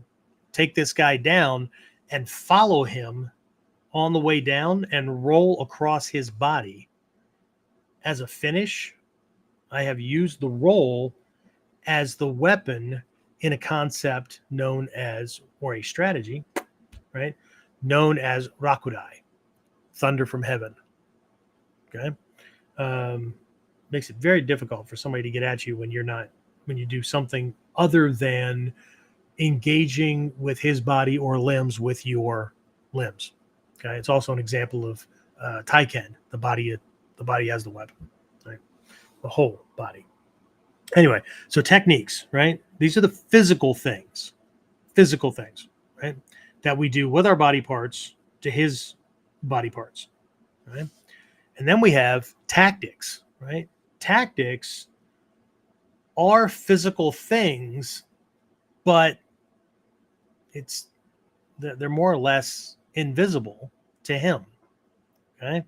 take this guy down and follow him on the way down and roll across his body as a finish, I have used the roll as the weapon in a concept known as, or a strategy, right, known as rakudai, thunder from heaven. Okay. Makes it very difficult for somebody to get at you when you do something other than engaging with his body or limbs with your limbs. Okay. It's also an example of taiken. The body has the weapon, right? The whole body. Anyway, so techniques, right? These are the physical things, right? That we do with our body parts to his body parts, right? And then we have tactics, right? Tactics are physical things, but they're more or less invisible to him, okay?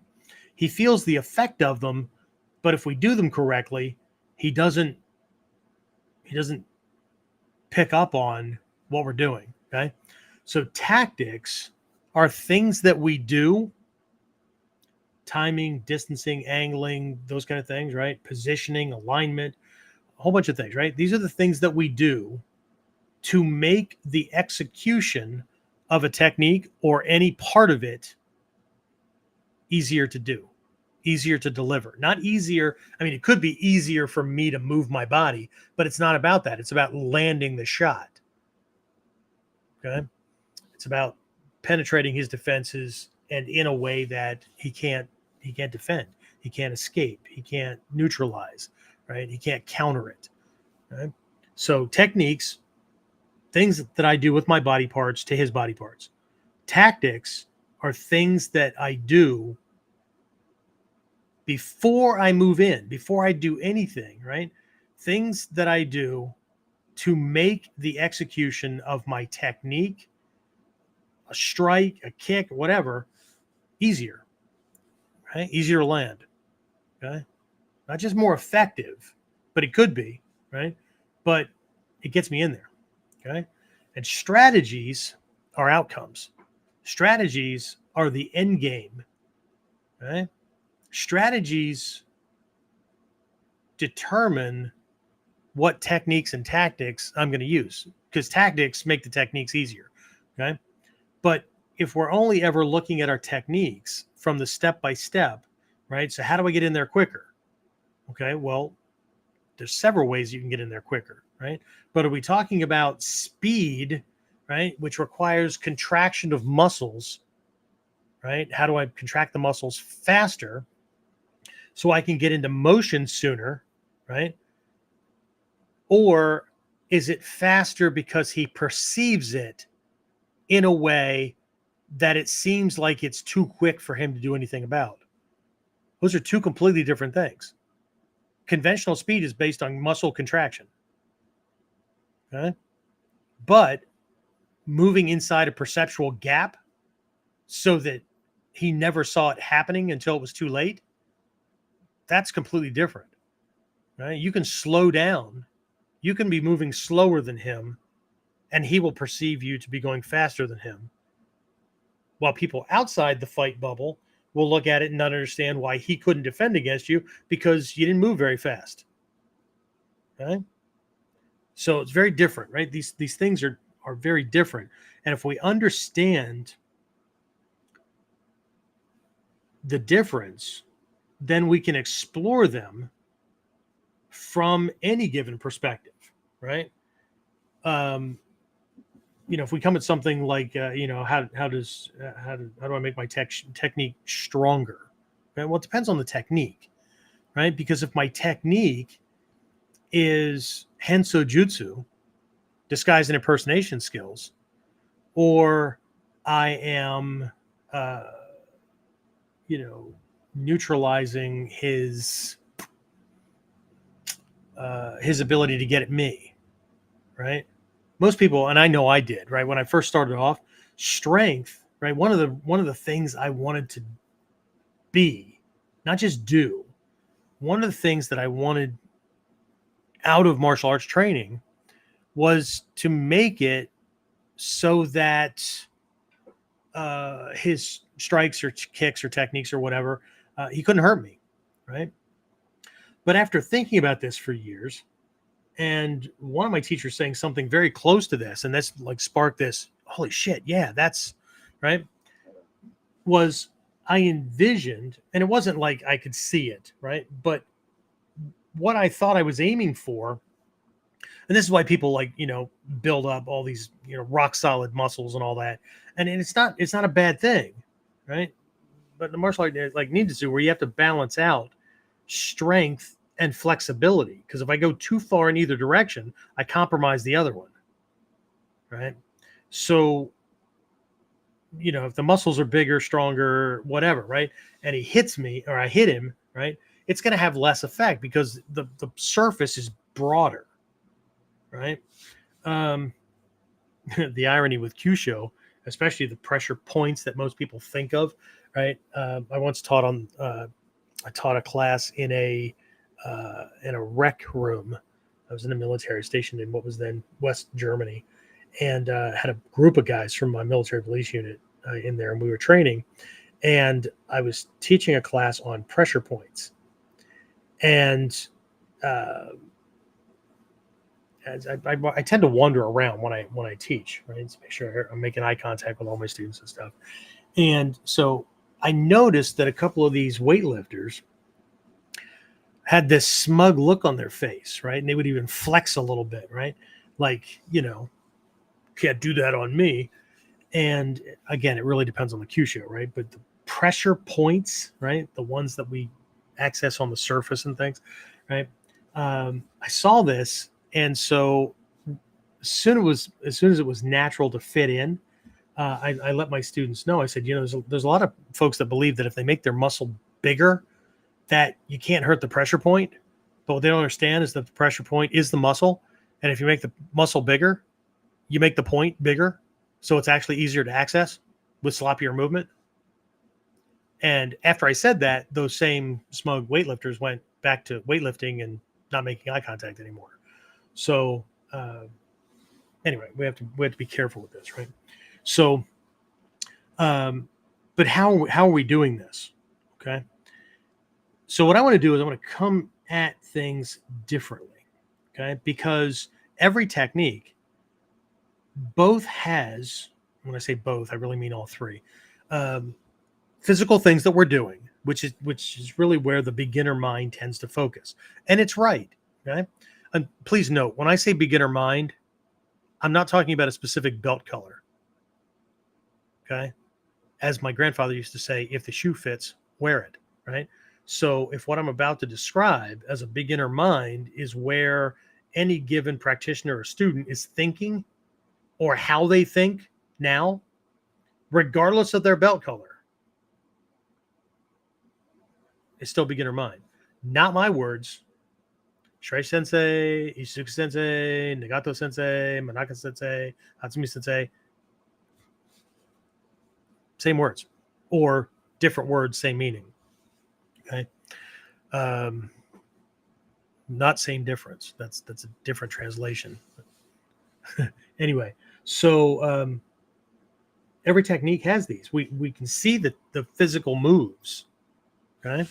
He feels the effect of them, but if we do them correctly, he doesn't pick up on what we're doing, okay? So tactics are things that we do, timing, distancing, angling, those kind of things, right? Positioning, alignment, a whole bunch of things, right? These are the things that we do to make the execution of a technique or any part of it easier to do, easier to deliver. Not easier. I mean, it could be easier for me to move my body, but it's not about that. It's about landing the shot. Okay. It's about penetrating his defenses and in a way that he can't defend. He can't escape. He can't neutralize, right? He can't counter it. Right? So techniques, things that I do with my body parts to his body parts. Tactics are things that I do before I move in, before I do anything, right? Things that I do to make the execution of my technique, a strike, a kick, whatever, easier, right? Easier to land, okay? Not just more effective, but it could be, right? But it gets me in there, okay? And strategies are outcomes. Strategies are the end game, okay? Strategies determine what techniques and tactics I'm going to use, because tactics make the techniques easier, okay? But if we're only ever looking at our techniques from the step by step, right? So how do I get in there quicker? Okay, well, there's several ways you can get in there quicker. right? But are we talking about speed, right, which requires contraction of muscles, right? How do I contract the muscles faster so I can get into motion sooner, right? Or is it faster because he perceives it in a way that it seems like it's too quick for him to do anything about? Those are two completely different things. Conventional speed is based on muscle contraction. Okay? But moving inside a perceptual gap so that he never saw it happening until it was too late, that's completely different. Right? You can slow down. You can be moving slower than him, and he will perceive you to be going faster than him. While people outside the fight bubble will look at it and not understand why he couldn't defend against you because you didn't move very fast. Okay? So it's very different, right? These things are very different. And if we understand the difference, then we can explore them from any given perspective, right? If we come at something like, how do I make my technique stronger? Okay? Well, it depends on the technique, right? Because if my technique is Henso Jutsu, disguise and impersonation skills, or I am, neutralizing his ability to get at me, right? Most people, and I know I did, right? When I first started off, strength, right? One of the things I wanted to be, not just do, one of the things that I wanted out of martial arts training was to make it so that his strikes or kicks or techniques or whatever, he couldn't hurt me, right? But after thinking about this for years, and one of my teachers saying something very close to this, and that's like sparked this, holy shit, yeah, that's right, was I envisioned, and it wasn't like I could see it, right? But what I thought I was aiming for, and this is why people build up all these, rock solid muscles and all that. And it's not a bad thing, right? But the martial art like ninjutsu, where you have to balance out strength and flexibility, because if I go too far in either direction, I compromise the other one, right? So, if the muscles are bigger, stronger, whatever, right, and he hits me or I hit him, right, it's going to have less effect because the surface is broader, right? The irony with Kyusho, especially the pressure points that most people think of, right? I once taught a class in a rec room. I was in a military station in what was then West Germany, and had a group of guys from my military police unit in there, and we were training. And I was teaching a class on pressure points, and as I tend to wander around when I teach, right, to make sure I'm making eye contact with all my students and stuff. And so I noticed that a couple of these weightlifters had this smug look on their face, right? And they would even flex a little bit, right? Like, can't do that on me. And again, it really depends on the Kyusho, right? But the pressure points, right, the ones that we access on the surface and things, right? I saw this, and so as soon as it was natural to fit in, I let my students know. I said, there's a lot of folks that believe that if they make their muscle bigger, that you can't hurt the pressure point. But what they don't understand is that the pressure point is the muscle, and if you make the muscle bigger, you make the point bigger, so it's actually easier to access with sloppier movement. And after I said that, those same smug weightlifters went back to weightlifting and not making eye contact anymore. So anyway, we have to be careful with this, right? So, but how are we doing this? Okay. So what I want to do is I want to come at things differently, okay? Because every technique both has, when I say both, I really mean all three, physical things that we're doing, which is really where the beginner mind tends to focus. And it's right, okay? And please note, when I say beginner mind, I'm not talking about a specific belt color. Okay. As my grandfather used to say, if the shoe fits, wear it. Right. So if what I'm about to describe as a beginner mind is where any given practitioner or student is thinking or how they think now, regardless of their belt color, it's still beginner mind. Not my words. Shrei Sensei, Ishizuka Sensei, Nagato Sensei, Manaka Sensei, Hatsumi Sensei. Same words or different words, same meaning. Okay. Not same difference. That's a different translation. Anyway, so every technique has these. We can see the physical moves, okay?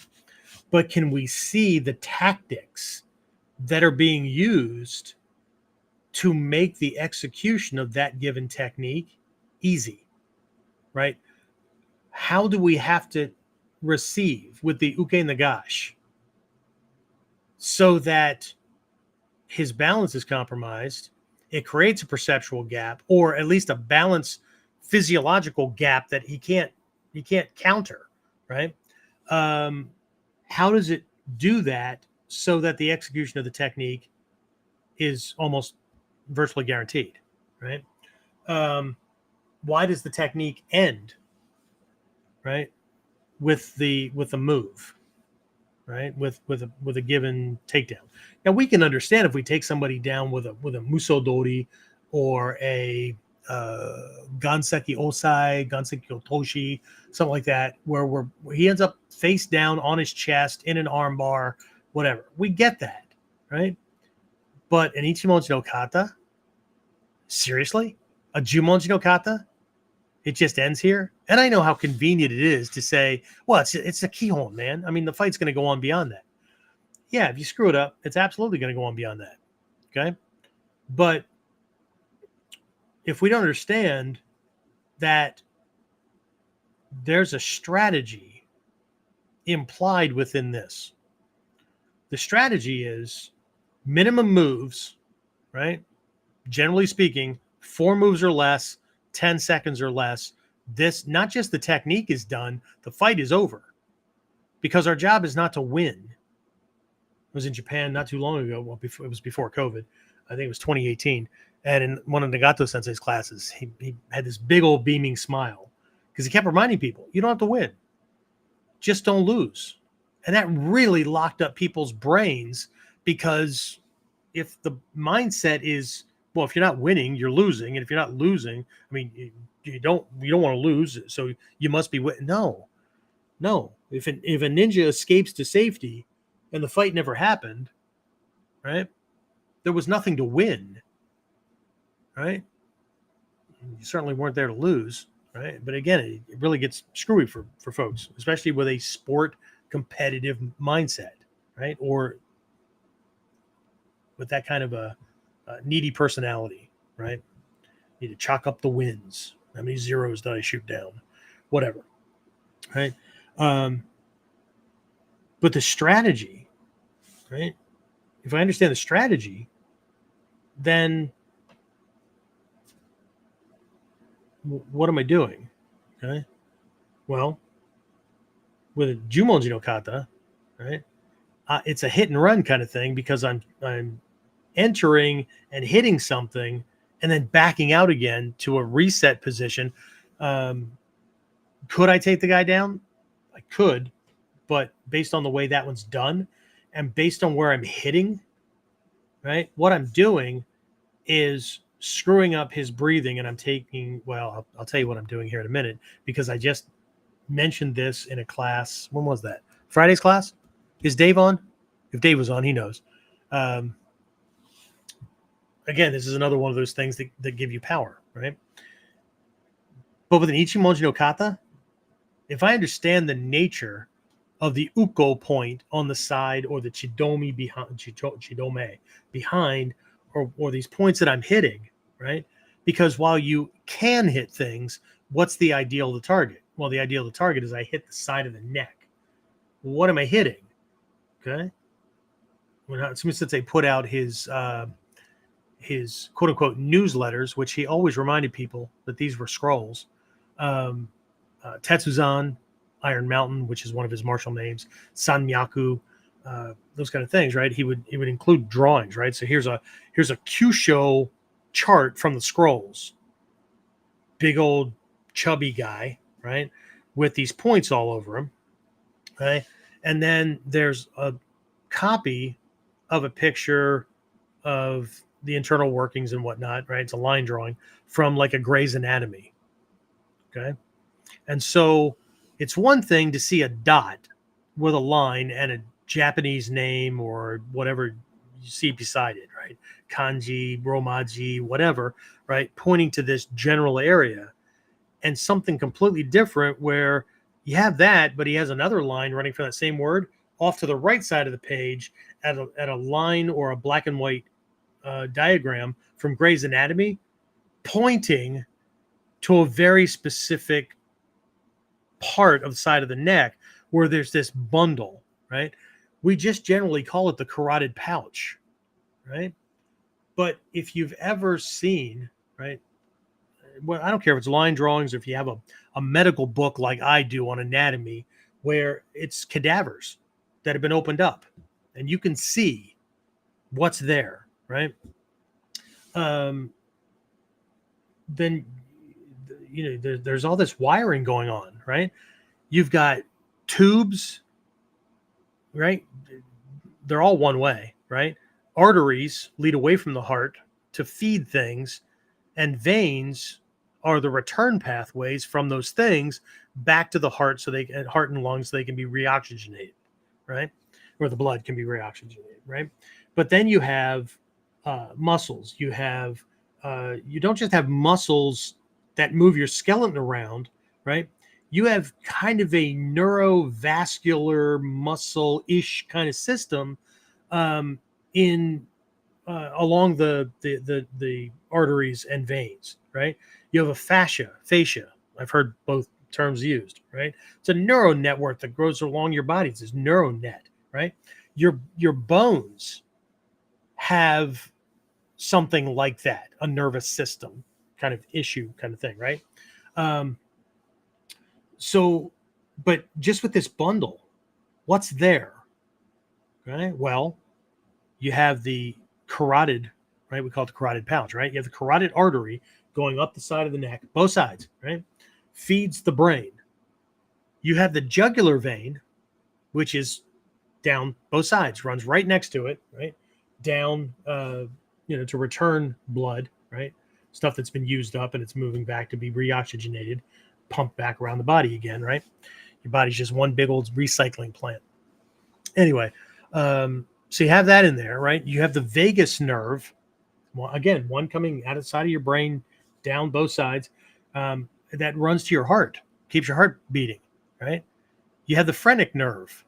But can we see the tactics that are being used to make the execution of that given technique easy, right? How do we have to receive with the uke nagash so that his balance is compromised? It creates a perceptual gap, or at least a balance physiological gap that he can't counter, right? How does it do that so that the execution of the technique is almost virtually guaranteed, right? Why does the technique end, right, with the move, right, with a given takedown? Now we can understand if we take somebody down with a musodori or a ganseki osai, ganseki otoshi, something like that, where he ends up face down on his chest in an arm bar, whatever. We get that, right? But an ichimonji no kata, seriously, a jumonji no kata, it just ends here. And I know how convenient it is to say, well, it's a keyhole, man. I mean, the fight's going to go on beyond that. Yeah, if you screw it up, it's absolutely going to go on beyond that. Okay, but if we don't understand that there's a strategy implied within this, the strategy is minimum moves, right? Generally speaking, 4 moves or less, 10 seconds or less. This, not just the technique is done, the fight is over, because our job is not to win. I was in Japan not too long ago. Well, it was before COVID. I think it was 2018. And in one of Nagato Sensei's classes, he had this big old beaming smile because he kept reminding people, you don't have to win. Just don't lose. And that really locked up people's brains, because if the mindset is, well, if you're not winning, you're losing. And if you're not losing, I mean, you don't want to lose, so you must be winning. No. If a ninja escapes to safety and the fight never happened, right, there was nothing to win. Right? You certainly weren't there to lose, right? But again, it really gets screwy for folks, especially with a sport competitive mindset, right? Or with that kind of a needy personality, right? You need to chalk up the wins. How many zeros did I shoot down? Whatever, right? But the strategy, right? If I understand the strategy, then what am I doing? Okay. Well, with a Jumonji no kata, right? It's a hit and run kind of thing, because I'm entering and hitting something and then backing out again to a reset position. Could I take the guy down? I could, but based on the way that one's done and based on where I'm hitting, right? What I'm doing is screwing up his breathing, and I'm taking, well, I'll tell you what I'm doing here in a minute, because I just mentioned this in a class. When was that? Friday's class? Is Dave on? If Dave was on, he knows. Again, this is another one of those things that give you power, right? But with an Ichimonji no kata, if I understand the nature of the uko point on the side, or the chidome behind, or these points that I'm hitting, right? Because while you can hit things, what's the ideal of the target? Well, the ideal of the target is I hit the side of the neck. What am I hitting? Okay. since they put out his quote unquote newsletters, which he always reminded people that these were scrolls. Tetsuzan, Iron Mountain, which is one of his martial names, Sanmyaku, those kind of things, right? He would include drawings, right? So here's a Kyusho chart from the scrolls. Big old chubby guy, right? With these points all over him. Okay. And then there's a copy of a picture of the internal workings and whatnot, right? It's a line drawing from like a Gray's Anatomy. Okay. And so it's one thing to see a dot with a line and a Japanese name or whatever you see beside it, right? Kanji, Romaji, whatever, right? Pointing to this general area, and something completely different where you have that, but he has another line running from that same word off to the right side of the page at a line or a black and white diagram from Gray's Anatomy, pointing to a very specific part of the side of the neck where there's this bundle, right? We just generally call it the carotid pouch, right? But if you've ever seen, right, well, I don't care if it's line drawings or if you have a medical book like I do on anatomy, where it's cadavers that have been opened up and you can see what's there, right? Then, there's all this wiring going on, right? You've got tubes, right? They're all one way, right? Arteries lead away from the heart to feed things, and veins are the return pathways from those things back to the heart, heart and lungs, so they can be reoxygenated, right? Or the blood can be reoxygenated, right? But then you have muscles. You don't just have muscles that move your skeleton around, right? You have kind of a neurovascular muscle-ish kind of system along the arteries and veins, right? You have a fascia. I've heard both terms used, right? It's a neural network that grows along your body. It's this neuronet, right? Your bones have something like that, a nervous system kind of issue kind of thing, right? But just with this bundle, what's there? Okay, well, you have the carotid, right? We call it the carotid pouch, right? You have the carotid artery going up the side of the neck, both sides, right? Feeds the brain. You have the jugular vein, which is down both sides, runs right next to it, right? Down, to return blood, right? Stuff that's been used up and it's moving back to be reoxygenated, pumped back around the body again, right? Your body's just one big old recycling plant. Anyway, so you have that in there, right? You have the vagus nerve, again, one coming out of the side of your brain, down both sides, that runs to your heart, keeps your heart beating, right? You have the phrenic nerve,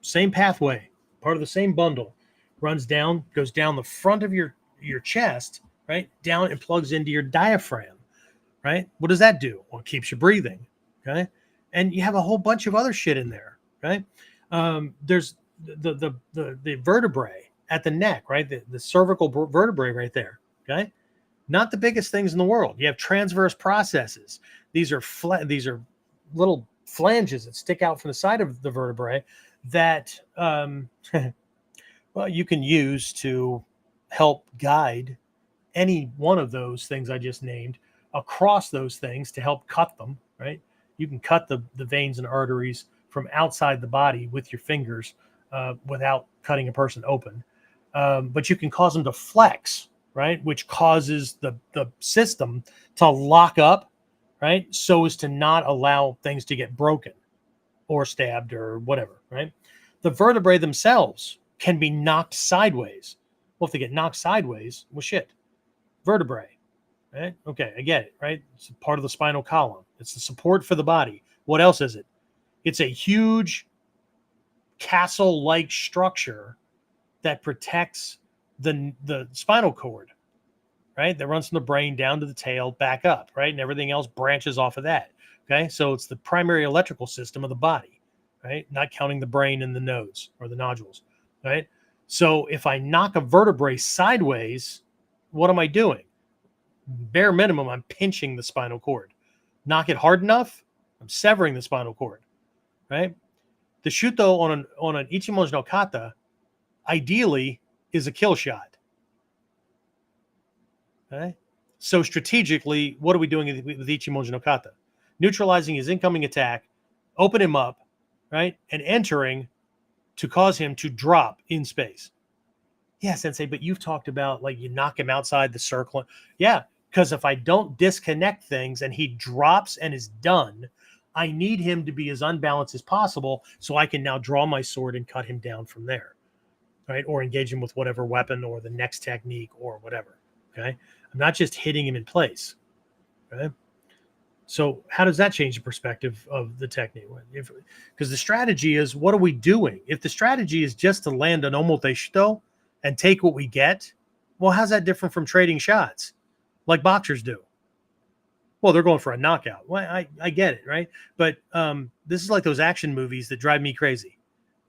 same pathway, part of the same bundle, runs down, goes down the front of your chest, right? Down and plugs into your diaphragm, right? What does that do? Well, it keeps you breathing, okay? And you have a whole bunch of other shit in there, okay? There's the vertebrae at the neck, right? The cervical vertebrae right there, okay? Not the biggest things in the world. You have transverse processes. These are little flanges that stick out from the side of the vertebrae that, well, you can use to help guide any one of those things I just named across those things to help cut them, right? You can cut the veins and arteries from outside the body with your fingers without cutting a person open. But you can cause them to flex, right? Which causes the system to lock up, right? So as to not allow things to get broken or stabbed or whatever, right? The vertebrae themselves can be knocked sideways. Well, if they get knocked sideways, well, shit. Vertebrae, right? Okay, I get it, right? It's part of the spinal column. It's the support for the body. What else is it? It's a huge castle-like structure that protects the spinal cord, right? That runs from the brain down to the tail, back up, right? And everything else branches off of that, okay? So it's the primary electrical system of the body, right? Not counting the brain and the nodes or the nodules, right? So if I knock a vertebrae sideways, what am I doing? Bare minimum, I'm pinching the spinal cord. Knock it hard enough, I'm severing the spinal cord, right? The shuto on an ichimonji no kata, ideally, is a kill shot. Okay? So strategically, what are we doing with ichimonji no kata? Neutralizing his incoming attack, open him up, right? And entering to cause him to drop in space. Yeah, Sensei, but you've talked about like you knock him outside the circle. Yeah, because if I don't disconnect things and he drops and is done, I need him to be as unbalanced as possible so I can now draw my sword and cut him down from there, right? Or engage him with whatever weapon or the next technique or whatever, okay? I'm not just hitting him in place, okay? So how does that change the perspective of the technique? Because the strategy is, what are we doing? If the strategy is just to land an omote shito and take what we get, well, how's that different from trading shots like boxers do? Well, they're going for a knockout. Well, I get it, right? But this is like those action movies that drive me crazy.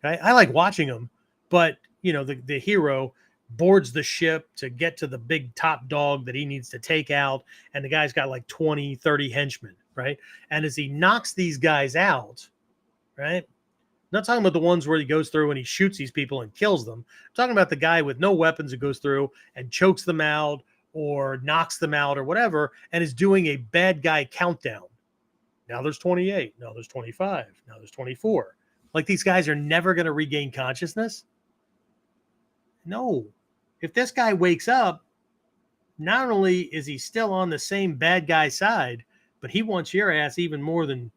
Okay? I like watching them, but you know, the hero boards the ship to get to the big top dog that he needs to take out, and the guy's got like 20, 30 henchmen, right? And as he knocks these guys out, right? I'm not talking about the ones where he goes through and he shoots these people and kills them. I'm talking about the guy with no weapons who goes through and chokes them out or knocks them out or whatever, and is doing a bad guy countdown. Now there's 28. Now there's 25. Now there's 24. Like these guys are never going to regain consciousness. No. If this guy wakes up, not only is he still on the same bad guy side, but he wants your ass even more than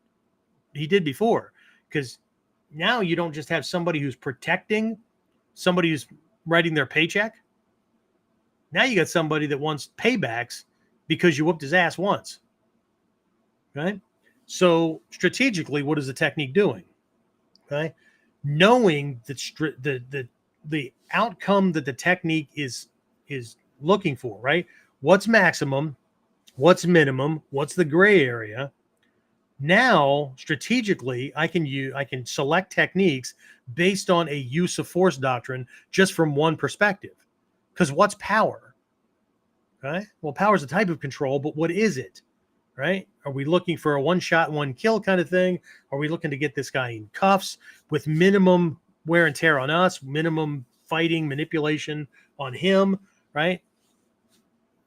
he did before. Because now you don't just have somebody who's protecting, somebody who's writing their paycheck. Now you got somebody that wants paybacks because you whooped his ass once. Okay? So strategically, what is the technique doing? Okay? Knowing that the outcome that the technique is looking for, right? What's maximum? What's minimum? What's the gray area? Now, strategically, I can select techniques based on a use of force doctrine just from one perspective. Because what's power? Right? Well, power is a type of control, but what is it? Right? Are we looking for a one shot, one kill kind of thing? Are we looking to get this guy in cuffs with minimum wear and tear on us, minimum fighting manipulation on him? Right?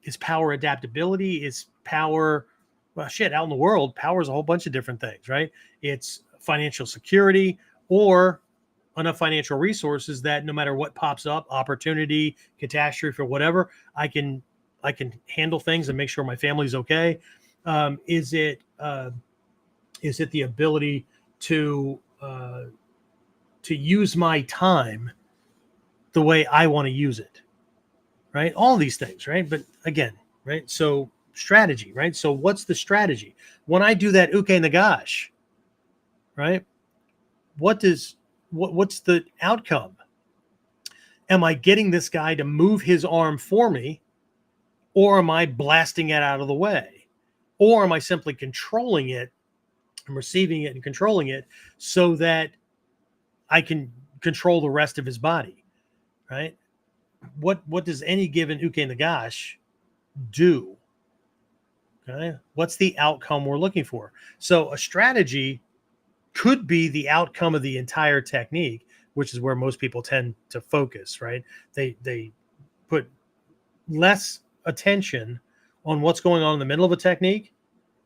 Is power adaptability? Is power, well, shit, out in the world, power is a whole bunch of different things, right? It's financial security or enough financial resources that no matter what pops up, opportunity, catastrophe, or whatever, I can handle things and make sure my family's okay. Is it the ability to use my time the way I want to use it, right? All these things, right? But again, right? So strategy, right? So what's the strategy when I do that uke nagash, right? What's the outcome? Am I getting this guy to move his arm for me, or am I blasting it out of the way, or am I simply controlling it and receiving it and controlling it so that I can control the rest of his body, right? What does any given uke nagash do? Okay, what's the outcome we're looking for? So a strategy could be the outcome of the entire technique, which is where most people tend to focus, right? They put less attention on what's going on in the middle of a technique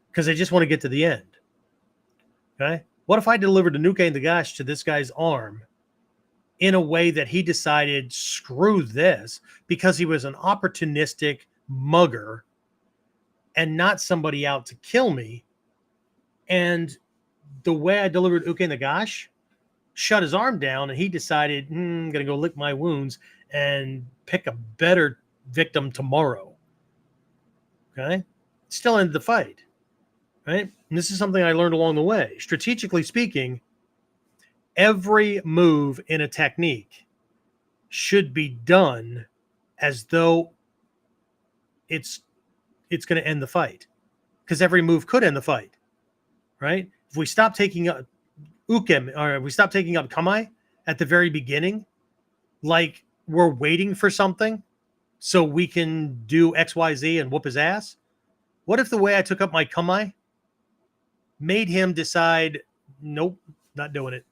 because they just want to get to the end. Okay, what if I delivered a uke nagash to this guy's arm in a way that he decided, screw this, because he was an opportunistic mugger and not somebody out to kill me, and the way I delivered uke nagash shut his arm down, and he decided, I'm going to go lick my wounds and pick a better victim tomorrow. Okay? Still ended the fight. Right? And this is something I learned along the way. Strategically speaking, every move in a technique should be done as though it's going to end the fight, because every move could end the fight, right? If we stop taking up ukem, or we stop taking up kamae at the very beginning, like we're waiting for something so we can do XYZ and whoop his ass? What if the way I took up my kamae made him decide, nope, not doing it.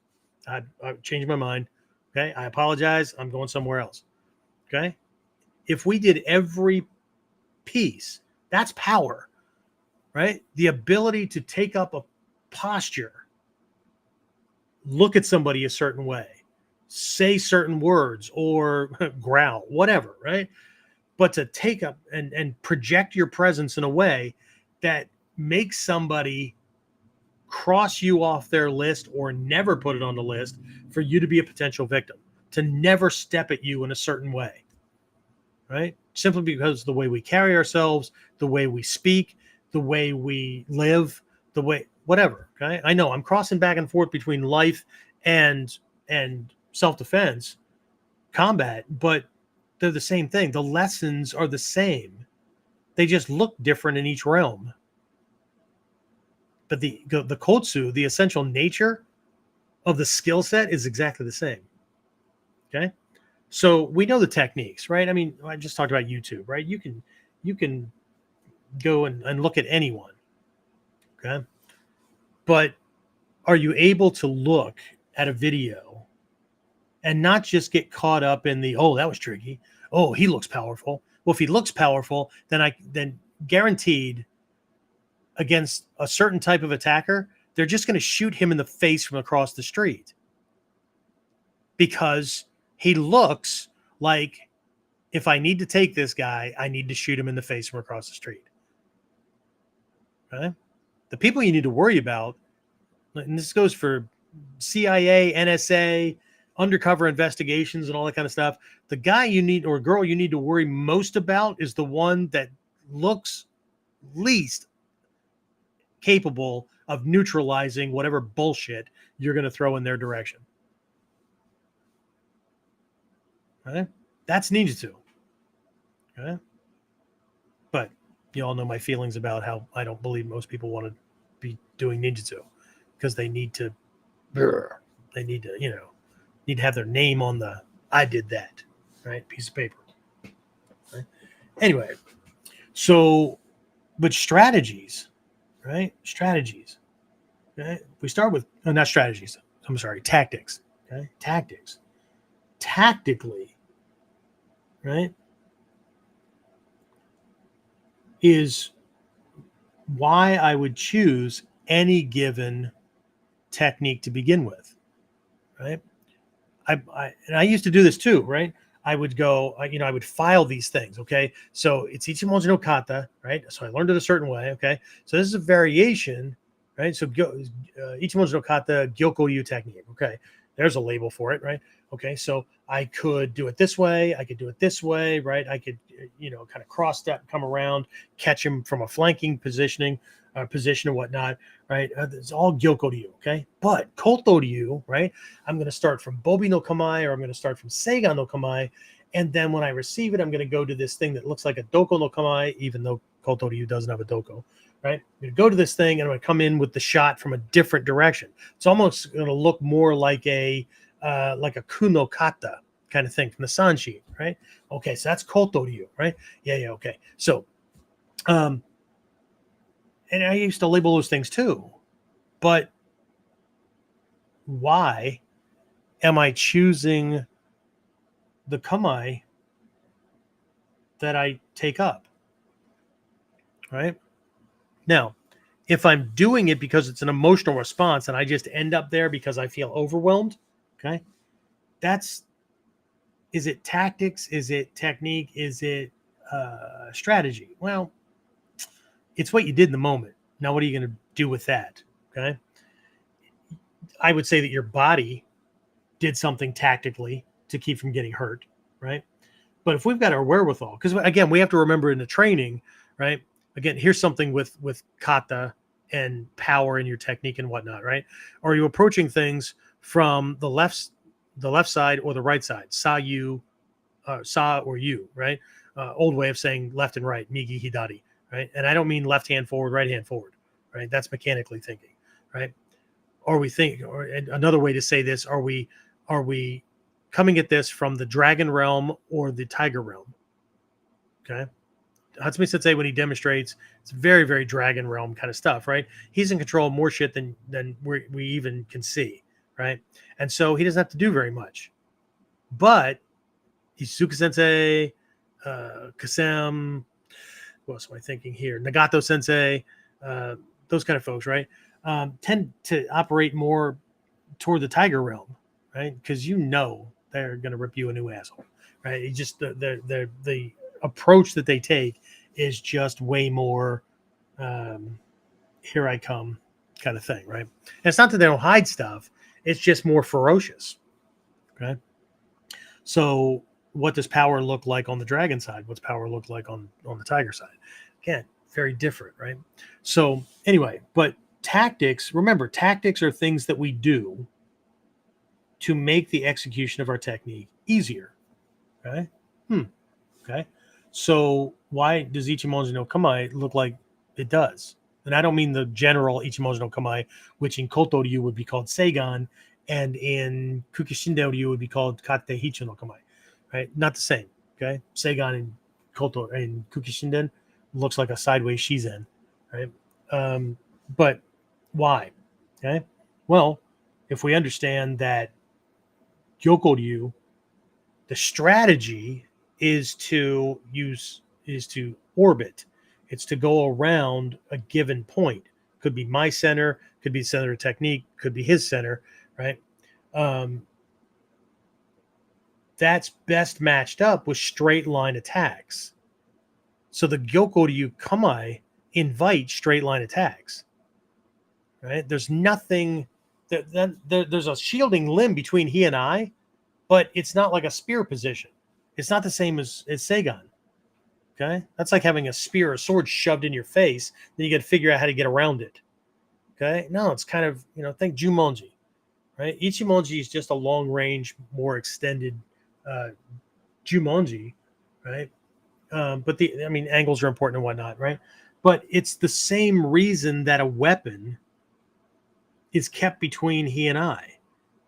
I changed my mind. Okay. I apologize. I'm going somewhere else. Okay. If we did every piece, that's power, right? The ability to take up a posture, look at somebody a certain way, say certain words or growl, whatever, right? But to take up and project your presence in a way that makes somebody cross you off their list or never put it on the list for you to be a potential victim, to never step at you in a certain way, right? Simply because of the way we carry ourselves, the way we speak, the way we live, the way, whatever, okay? I know I'm crossing back and forth between life and self-defense, combat, but they're the same thing. The lessons are the same. They just look different in each realm. But the kotsu, the essential nature of the skill set is exactly the same. Okay. So we know the techniques, right? I mean, I just talked about YouTube, right? You can go and look at anyone. Okay. But are you able to look at a video and not just get caught up in the, oh, that was tricky. Oh, he looks powerful. Well, if he looks powerful, then guaranteed against a certain type of attacker, they're just going to shoot him in the face from across the street because he looks like, if I need to take this guy, I need to shoot him in the face from across the street. Okay? The people you need to worry about, and this goes for CIA, NSA, undercover investigations and all that kind of stuff. The guy you need, or girl you need to worry most about, is the one that looks least capable of neutralizing whatever bullshit you're going to throw in their direction. Okay? That's ninjutsu. Okay? But you all know my feelings about how I don't believe most people want to be doing ninjutsu because they need to, need to have their name on the, I did that, right? Piece of paper. Right? Anyway, so, but strategies, right? Strategies. Okay? We start with, not strategies. I'm sorry, tactics. Okay? Tactics. Tactically, right, is why I would choose any given technique to begin with, right? I used to do this too, right? I would go, I would file these things, okay? So it's Ichimonji no kata, right? So I learned it a certain way, okay? So this is a variation, right? So Ichimonji no kata Gyokoryu technique, okay? There's a label for it, right? Okay, so I could do it this way. I could do it this way, right? I could, kind of cross step, come around, catch him from a flanking position and whatnot, right? It's all Gyokoryu, okay? But Kotoryu, right? I'm going to start from Bobi no Kamae, or I'm going to start from Seigan no Kamae, and then when I receive it, I'm going to go to this thing that looks like a Doko no Kamae, even though Kotoryu doesn't have a Doko, right? I'm going to go to this thing, and I'm going to come in with the shot from a different direction. It's almost going to look more like a kuno kata kind of thing from the Sanshi, right? Okay, so that's Kotoryu, right? Yeah, okay. So, and I used to label those things too, but why am I choosing the kamae that I take up, right? Now, if I'm doing it because it's an emotional response and I just end up there because I feel overwhelmed, okay, is it tactics? Is it technique? Is it strategy? Well, it's what you did in the moment. Now, what are you going to do with that? Okay. I would say that your body did something tactically to keep from getting hurt, right? But if we've got our wherewithal, because again, we have to remember in the training, right? Again, here's something with kata and power in your technique and whatnot, right? Or are you approaching things from the left side or the right side? Sa or you, right? Old way of saying left and right, migi hidari, right? And I don't mean left hand forward, right hand forward, right? That's mechanically thinking, right? Or another way to say this, are we coming at this from the dragon realm or the tiger realm. Okay. Hatsumi Sensei, when he demonstrates, it's very, very dragon realm kind of stuff, right? He's in control of more shit than we even can see, right? And so he doesn't have to do very much. But Izuka Sensei, Kasem, what else am I thinking here? Nagato Sensei, those kind of folks, right? Tend to operate more toward the tiger realm, right? Because they're going to rip you a new asshole, right? It's just the approach that they take is just way more here I come kind of thing, right? And it's not that they don't hide stuff, it's just more ferocious. Okay. So what does power look like on the dragon side? What's power look like on the tiger side? Again, very different, right? So anyway, but tactics, remember, tactics are things that we do to make the execution of our technique easier. Okay. Okay. So why does Ichimonji no Kamae look like it does? And I don't mean the general Ichimonji no Kamae, which in Koto Ryu would be called Seigan, and in Kukishinden Ryu would be called Kate Hicho no Kamae, right? Not the same. Okay. Seigan and Koto and Kukishinden looks like a sideways Shizen, right? But why? Okay. Well, if we understand that Gyokoryu, the strategy is to orbit. It's to go around a given point. Could be my center, could be center of technique, could be his center, right? That's best matched up with straight line attacks. So the Gyokoryu Kamae invite straight line attacks, right? There's nothing there's a shielding limb between he and I, but it's not like a spear position. It's not the same as Seigan. Okay. That's like having a spear or sword shoved in your face. Then you got to figure out how to get around it. Okay. No, it's kind of, think Jumonji, right? Ichimonji is just a long range, more extended Jumonji, right? But angles are important and whatnot, right? But it's the same reason that a weapon is kept between he and I.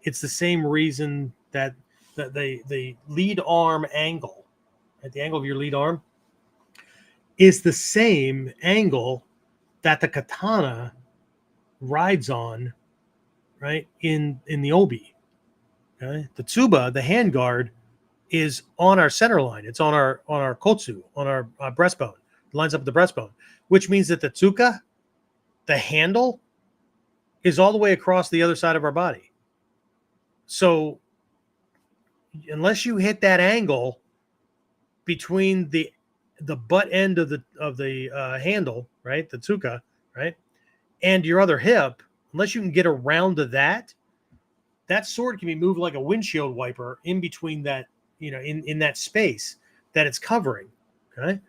It's the same reason that the lead arm angle, at the angle of your lead arm, is the same angle that the katana rides on, right, in the obi. Okay? The tsuba, the handguard, is on our center line. It's on our kotsu, on our breastbone. It lines up with the breastbone, which means that the tsuka, the handle, is all the way across the other side of our body. So unless you hit that angle between the butt end of the handle, right, the tsuka, right, and your other hip, unless you can get around to that sword can be moved like a windshield wiper in between that, in that space that it's covering. Okay.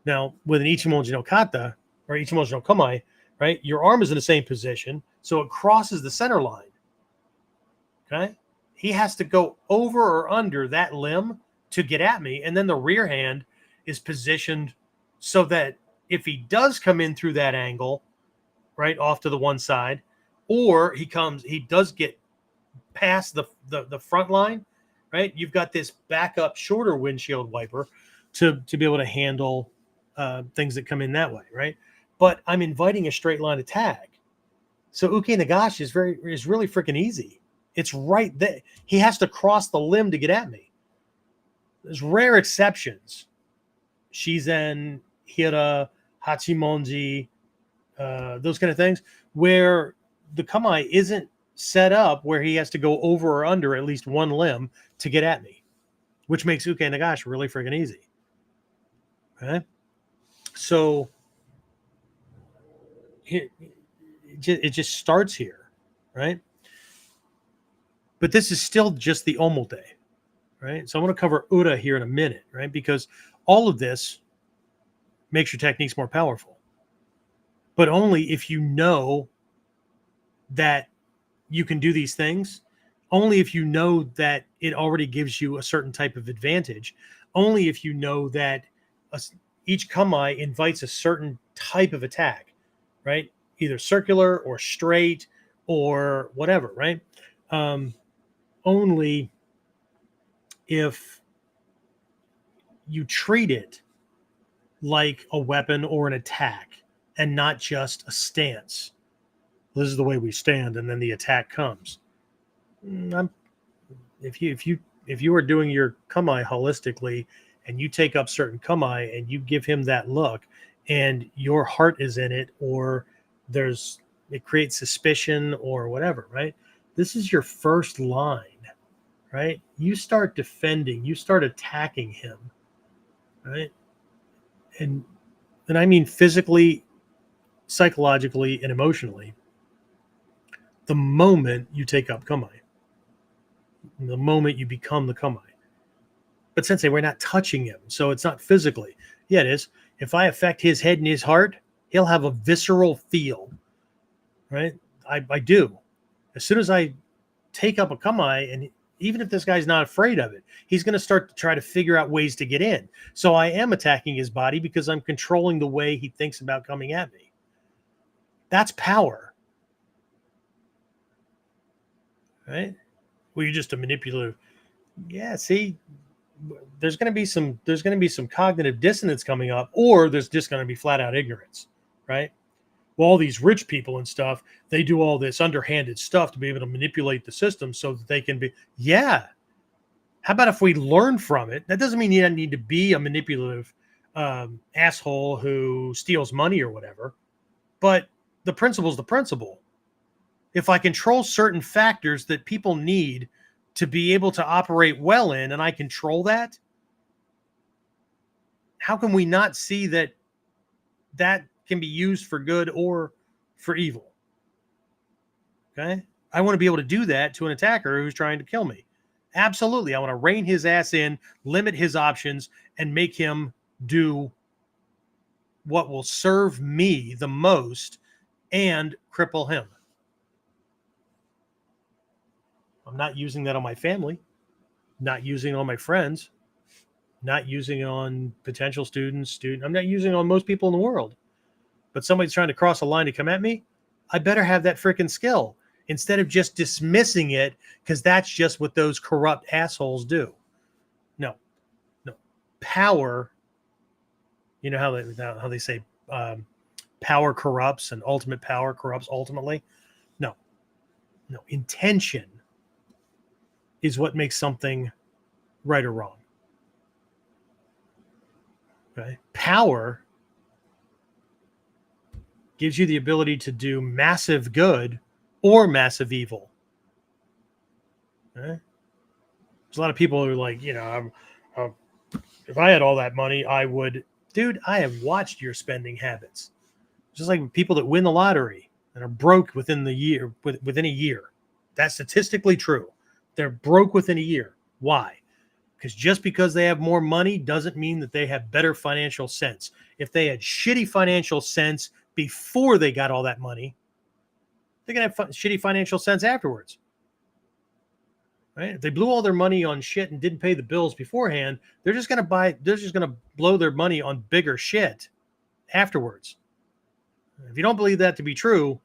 Now with an Ichimonji no Kata or Ichimonji no Kamae, right, your arm is in the same position, so it crosses the center line. Okay. He has to go over or under that limb to get at me. And then the rear hand is positioned so that if he does come in through that angle, right, off to the one side, or he does get past the front line, right, you've got this backup shorter windshield wiper to be able to handle things that come in that way, right? But I'm inviting a straight line attack. So Uke Nagashi is really freaking easy. It's right there. He has to cross the limb to get at me. There's rare exceptions. Shizen, Hira, Hachimonji, those kind of things, where the Kamae isn't set up where he has to go over or under at least one limb to get at me, which makes Uke Nagashi really freaking easy. Okay? So it just starts here, right? But this is still just the omote, right? So I'm going to cover Ura here in a minute, right? Because all of this makes your techniques more powerful. But only if you know that you can do these things, only if you know that it already gives you a certain type of advantage, only if you know that each Kamae invites a certain type of attack, right? Either circular or straight or whatever, right? Only if you treat it like a weapon or an attack and not just a stance. This is the way we stand, and then the attack comes. If you are doing your kami holistically, and you take up certain kami and you give him that look, and your heart is in it, or it creates suspicion or whatever, right? This is your first line, right? You start defending, you start attacking him, right? And I mean physically, psychologically, and emotionally. The moment you take up kami, the moment you become the kami. But sensei, we're not touching him, so it's not physically. Yeah, it is. If I affect his head and his heart, he'll have a visceral feel, right? I do. As soon as I take up a kami, and even if this guy's not afraid of it, he's going to start to try to figure out ways to get in. So I am attacking his body because I'm controlling the way he thinks about coming at me. That's power, right? Well, you're just a manipulative. Yeah, see, there's going to be some cognitive dissonance coming up, or there's just going to be flat out ignorance, right? Well, all these rich people and stuff, they do all this underhanded stuff to be able to manipulate the system so that they can be. Yeah. How about if we learn from it? That doesn't mean you don't need to be a manipulative asshole who steals money or whatever, but the principle is the principle. If I control certain factors that people need to be able to operate well in, and I control that, how can we not see that can be used for good or for evil? Okay. I want to be able to do that to an attacker who's trying to kill me. Absolutely. I want to rein his ass in, limit his options, and make him do what will serve me the most and cripple him. I'm not using that on my family, not using it on my friends, not using it on potential students. I'm not using it on most people in the world. But somebody's trying to cross a line to come at me, I better have that freaking skill instead of just dismissing it because that's just what those corrupt assholes do. No. Power, you know how they say power corrupts and ultimate power corrupts ultimately? No. Intention is what makes something right or wrong. Okay? Power gives you the ability to do massive good or massive evil. Okay? There's a lot of people who are like, if I had all that money, I would. Dude, I have watched your spending habits. Just like people that win the lottery and are broke within a year. That's statistically true. They're broke within a year. Why? Because just because they have more money doesn't mean that they have better financial sense. If they had shitty financial sense before they got all that money, they're going to have shitty financial sense afterwards. Right? If they blew all their money on shit and didn't pay the bills beforehand, they're just going to blow their money on bigger shit afterwards. If you don't believe that to be true,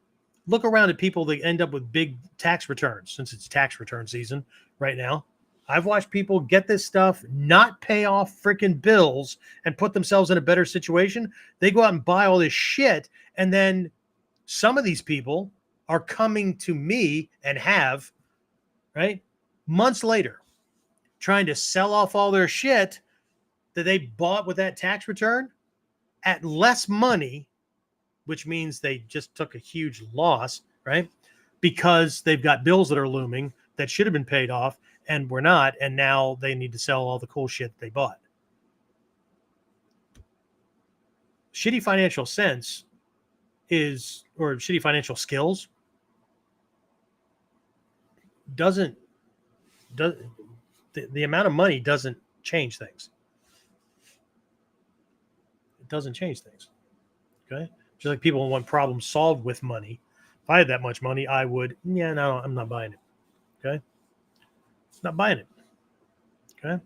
look around at people that end up with big tax returns, since it's tax return season right now. I've watched people get this stuff, not pay off freaking bills, and put themselves in a better situation. They go out and buy all this shit, and then some of these people are coming to me and have, right, months later, trying to sell off all their shit that they bought with that tax return at less money, which means they just took a huge loss, right? Because they've got bills that are looming that should have been paid off and were not, and now they need to sell all the cool shit they bought. Shitty financial sense or shitty financial skills the amount of money doesn't change things. It doesn't change things. Okay? Just like people want problems solved with money. If I had that much money, I would, no, I'm not buying it. Okay? Not buying it. Okay?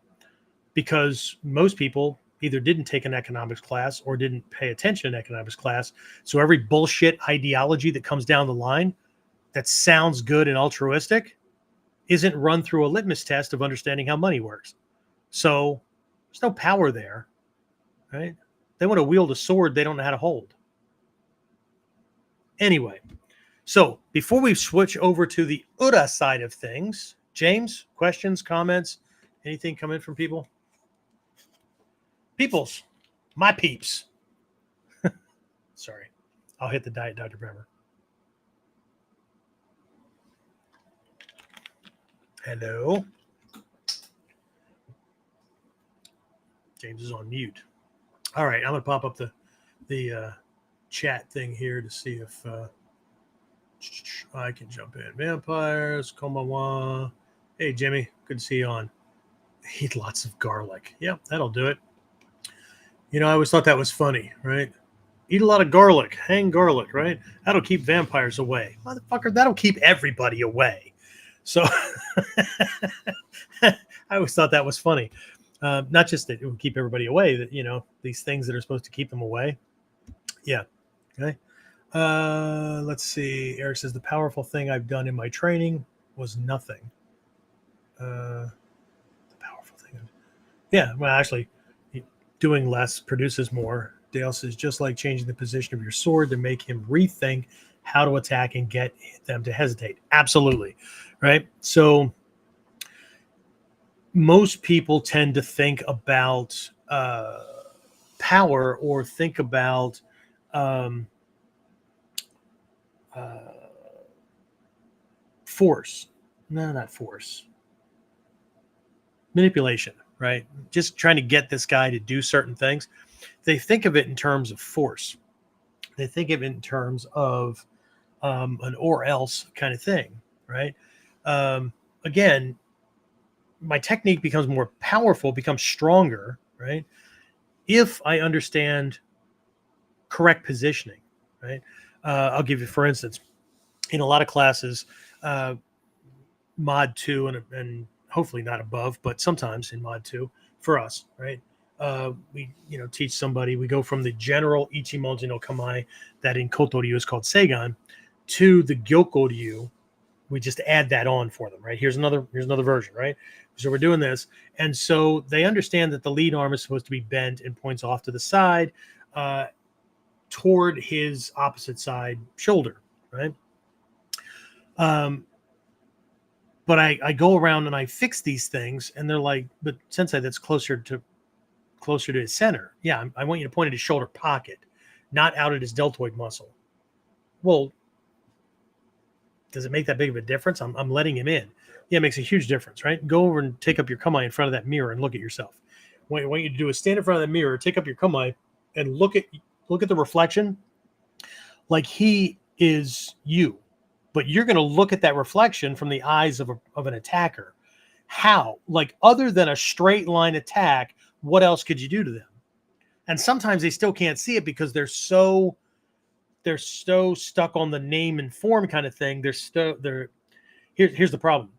Because most people either didn't take an economics class or didn't pay attention in economics class. So every bullshit ideology that comes down the line that sounds good and altruistic isn't run through a litmus test of understanding how money works. So there's no power there, right? They want to wield a sword they don't know how to hold. Anyway, so before we switch over to the Ura side of things, James, questions, comments, anything come in from people? Peoples, my peeps. Sorry, I'll hit the Diet Dr. Pepper. Hello. James is on mute. All right, I'm going to pop up the chat thing here to see if I can jump in. Vampires, Komawa. Hey, Jimmy, good to see you on. Eat lots of garlic. Yeah, that'll do it. You know, I always thought that was funny, right? Eat a lot of garlic, hang garlic, right? That'll keep vampires away. Motherfucker, that'll keep everybody away. So I always thought that was funny. Not just that it would keep everybody away, that, you know, these things that are supposed to keep them away. Yeah. Okay. Let's see. Eric says the powerful thing I've done in my training was nothing. The powerful thing. Yeah. Well, actually, doing less produces more. Dale says just like changing the position of your sword to make him rethink how to attack and get them to hesitate. Absolutely. Right. So most people tend to think about power or think about force. No, not force. Manipulation, right? Just trying to get this guy to do certain things. They think of it in terms of force. They think of it in terms of an or else kind of thing, right? Again, my technique becomes more powerful, becomes stronger, right? If I understand correct positioning, right? I'll give you, for instance, in a lot of classes, mod 2 and hopefully not above, but sometimes in mod 2 for us, right? We teach somebody, we go from the general Ichimonji no Kamae that in Kotoryu is called Seigan to the Gyokoryu. We just add that on for them, right? Here's another version, right? So we're doing this. And so they understand that the lead arm is supposed to be bent and points off to the side toward his opposite side shoulder, right? But I go around and I fix these things, and they're like, but Sensei, that's closer to his center. Yeah, I want you to point at his shoulder pocket, not out at his deltoid muscle. Well, does it make that big of a difference? I'm letting him in. Yeah, it makes a huge difference, right? Go over and take up your kamae in front of that mirror and look at yourself. What I want you to do is stand in front of that mirror, take up your kamae, and look at the reflection like he is you. But you're going to look at that reflection from the eyes of an attacker. How? Like, other than a straight line attack, what else could you do to them? And sometimes they still can't see it because they're so stuck on the name and form kind of thing. Here's the problem.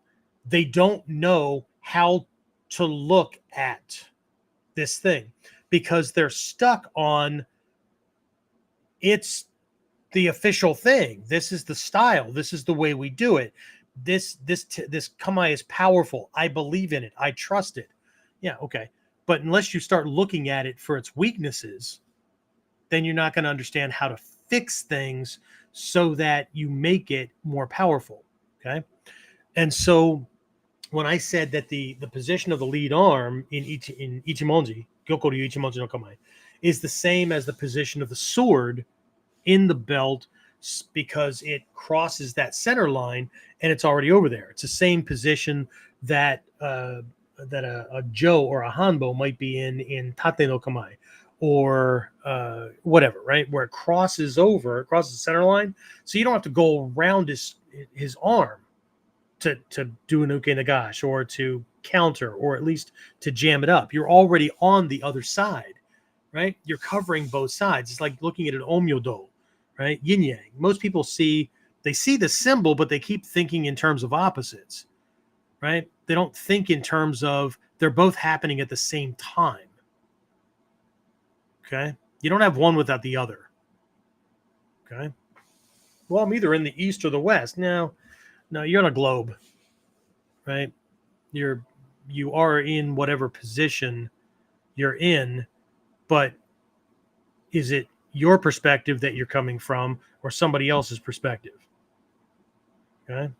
They don't know how to look at this thing because they're stuck on it's the official thing. This is the style. This is the way we do it. This kamae is powerful. I believe in it. I trust it. Yeah, okay. But unless you start looking at it for its weaknesses, then you're not going to understand how to fix things so that you make it more powerful. Okay. And so when I said that the position of the lead arm in Ichimonji, Gyokoryu Ichimonji no Kamae, is the same as the position of the sword in the belt because it crosses that center line and it's already over there. It's the same position that a jo or a hanbo might be in tate no kamae or whatever, right? Where it crosses the center line. So you don't have to go around his arm to do an uke nagash or to counter or at least to jam it up. You're already on the other side, right? You're covering both sides. It's like looking at an omyodo, right? Yin yang. Most people see the symbol, but they keep thinking in terms of opposites, right? They don't think in terms of they're both happening at the same time. Okay. You don't have one without the other. Okay. Well, I'm either in the east or the west. No, you're on a globe, right? You're you are in whatever position you're in, but is it your perspective that you're coming from or somebody else's perspective? Okay.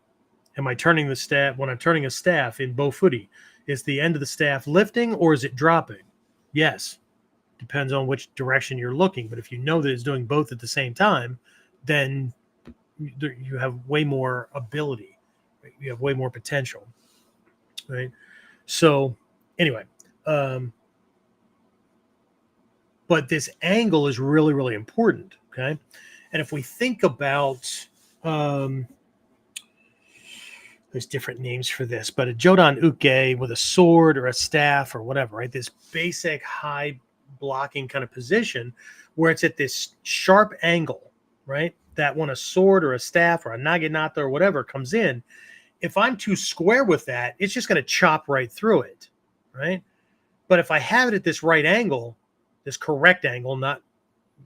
Am I turning the staff when I'm turning a staff in bow footy? Is the end of the staff lifting or is it dropping? Yes. Depends on which direction you're looking. But if you know that it's doing both at the same time, then you have way more ability. Right? You have way more potential. Right. So anyway, but this angle is really, really important. Okay. And if we think about, there's different names for this, but a Jodan Uke with a sword or a staff or whatever, right? This basic high blocking kind of position where it's at this sharp angle, right? That when a sword or a staff or a naginata or whatever comes in, if I'm too square with that, it's just going to chop right through it, right? But if I have it at this right angle, this correct angle, not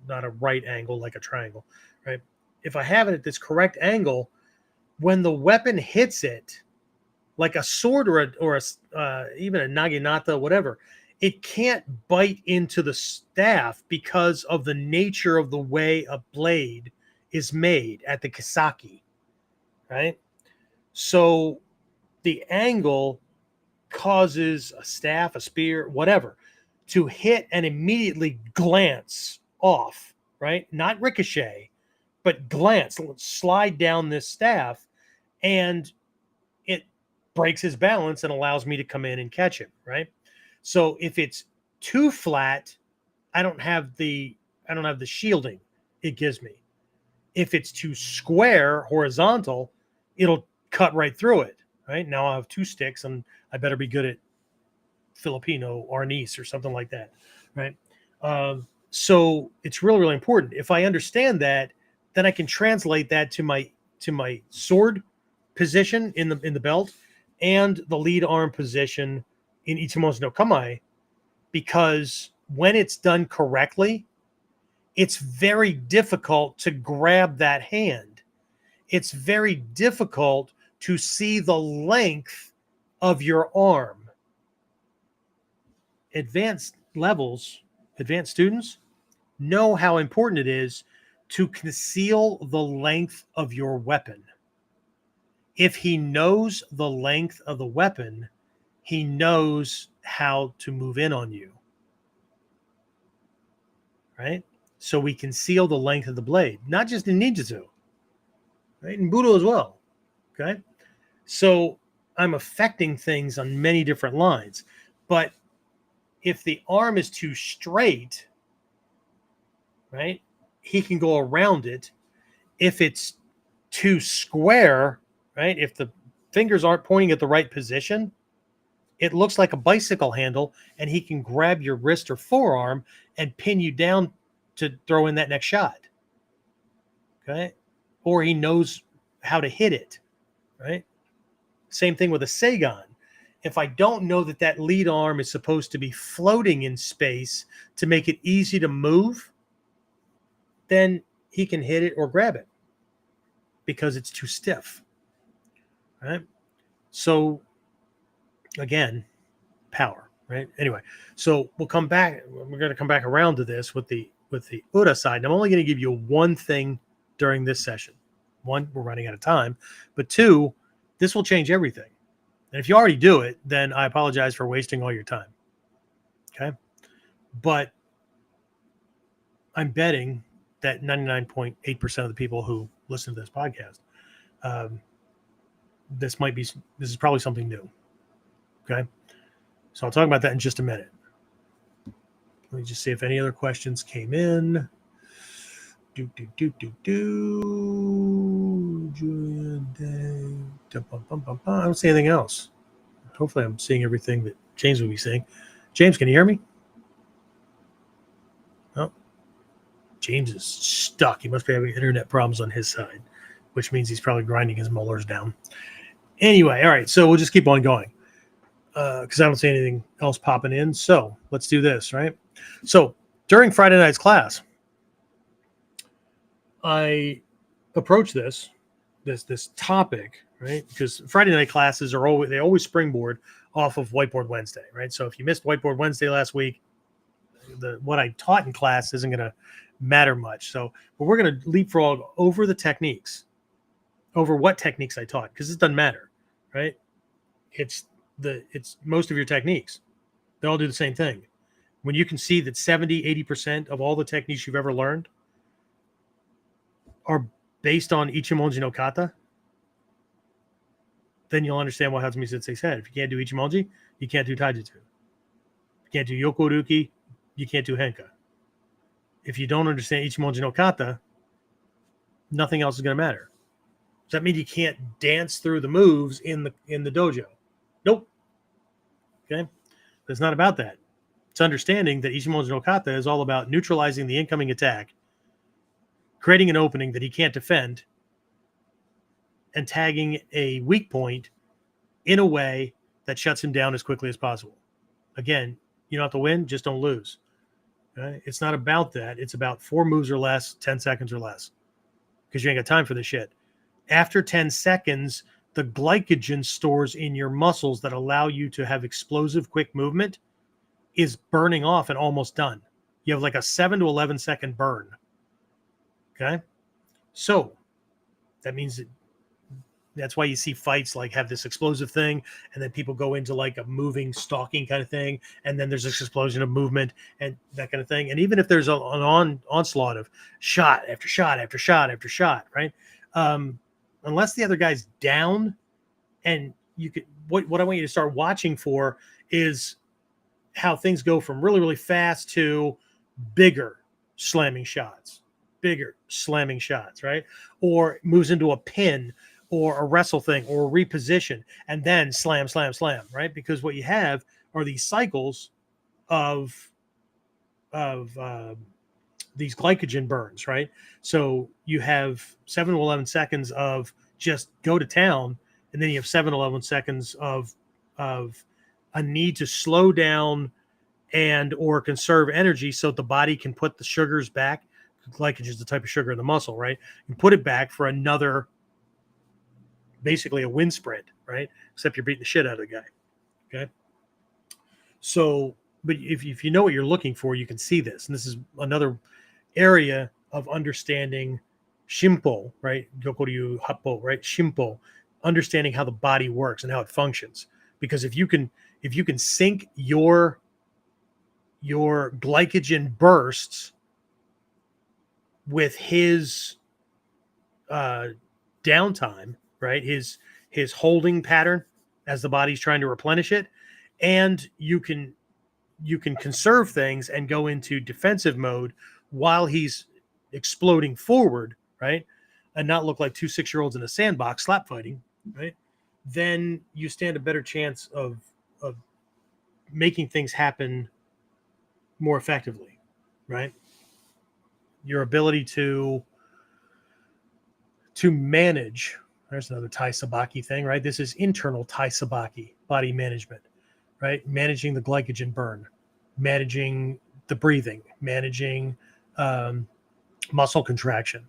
a right angle like a triangle, right? If I have it at this correct angle, when the weapon hits it, like a sword or even a naginata, whatever, it can't bite into the staff because of the nature of the way a blade is made at the kisaki, right? So the angle causes a staff, a spear, whatever, to hit and immediately glance off, right? Not ricochet, but glance, slide down this staff, and it breaks his balance and allows me to come in and catch him, right? So if it's too flat, I don't have the shielding it gives me. If it's too square, horizontal, it'll cut right through it, right? Now I have two sticks and I better be good at Filipino arnis or something like that, right? So it's really, really important. If I understand that, then I can translate that to my sword position in the belt and the lead arm position in Ichimon's no Kamae, because when it's done correctly, it's very difficult to grab that hand. It's very difficult to see the length of your arm. Advanced students know how important it is to conceal the length of your weapon. If he knows the length of the weapon, he knows how to move in on you, right? So we conceal the length of the blade, not just in ninjutsu, right? In Budo as well, okay? So I'm affecting things on many different lines. But if the arm is too straight, right, he can go around it. If it's too square, right, if the fingers aren't pointing at the right position, it looks like a bicycle handle, and he can grab your wrist or forearm and pin you down to throw in that next shot. Okay? Or he knows how to hit it, right? Same thing with a Seigan. If I don't know that lead arm is supposed to be floating in space to make it easy to move, then he can hit it or grab it because it's too stiff, right? So again, power, right? Anyway, so we'll come back. We're going to come back around to this with the Ura side. And I'm only going to give you one thing during this session. One, we're running out of time, but two, this will change everything. And if you already do it, then I apologize for wasting all your time. Okay. But I'm betting that 99.8% of the people who listen to this podcast, this is probably something new. Okay. So I'll talk about that in just a minute. Let me just see if any other questions came in. Julian Day. I don't see anything else. Hopefully I'm seeing everything that James will be seeing. James, can you hear me? Oh, James is stuck. He must be having internet problems on his side, which means he's probably grinding his molars down. Anyway, all right. So we'll just keep on going because I don't see anything else popping in. So let's do this, right? So during Friday night's class, I approached this topic, right? Because Friday night classes are always springboard off of Whiteboard Wednesday, right? So if you missed Whiteboard Wednesday last week, what I taught in class isn't going to matter much. So, but we're going to leapfrog over the techniques, over what techniques I taught, because it doesn't matter, right? It's most of your techniques. They all do the same thing. When you can see that 70-80% of all the techniques you've ever learned are based on Ichimonji no kata, then you'll understand what Hatsumi Sensei said. If you can't do Ichimonji, you can't do Taijutsu. If you can't do Yokoruki, you can't do Henka. If you don't understand Ichimonji no kata, nothing else is going to matter. Does that mean you can't dance through the moves in the dojo? Nope. Okay? It's not about that. It's understanding that Ichimonji no kata is all about neutralizing the incoming attack, creating an opening that he can't defend, and tagging a weak point in a way that shuts him down as quickly as possible. Again, you don't have to win, just don't lose. Okay? It's not about that. It's about 4 moves or less, 10 seconds or less, because you ain't got time for this shit. After 10 seconds, the glycogen stores in your muscles that allow you to have explosive quick movement is burning off and almost done. You have like a 7 to 11 second burn. Okay? So that means that's why you see fights like have this explosive thing, and then people go into like a moving, stalking kind of thing, and then there's this explosion of movement and that kind of thing. And even if there's an onslaught of shot after shot after shot after shot, right? Unless the other guy's down, and you could, what I want you to start watching for is how things go from really, really fast to bigger slamming shots, right? Or moves into a pin or a wrestle thing or a reposition and then slam, right? Because what you have are these cycles of these glycogen burns, right? So you have 7 to 11 seconds of just go to town, and then you have 7 to 11 seconds of a need to slow down and or conserve energy so that the body can put the sugars back. Glycogen is the type of sugar in the muscle, right? You put it back for another, basically a wind sprint, right? Except you're beating the shit out of the guy. Okay. So, but if you know what you're looking for, you can see this. And this is another area of understanding Shimpo, right? Gokoryu Happo, right? Shimpo, understanding how the body works and how it functions. Because if you can sync your glycogen bursts with his downtime, right? His holding pattern as the body's trying to replenish it, and you can conserve things and go into defensive mode while he's exploding forward, right? And not look like 2 6-year-olds in a sandbox slap fighting, right? Then you stand a better chance of making things happen more effectively, right? Your ability to manage, there's another Tai Sabaki thing, right? This is internal Tai Sabaki, body management, right? Managing the glycogen burn, managing the breathing, managing muscle contraction,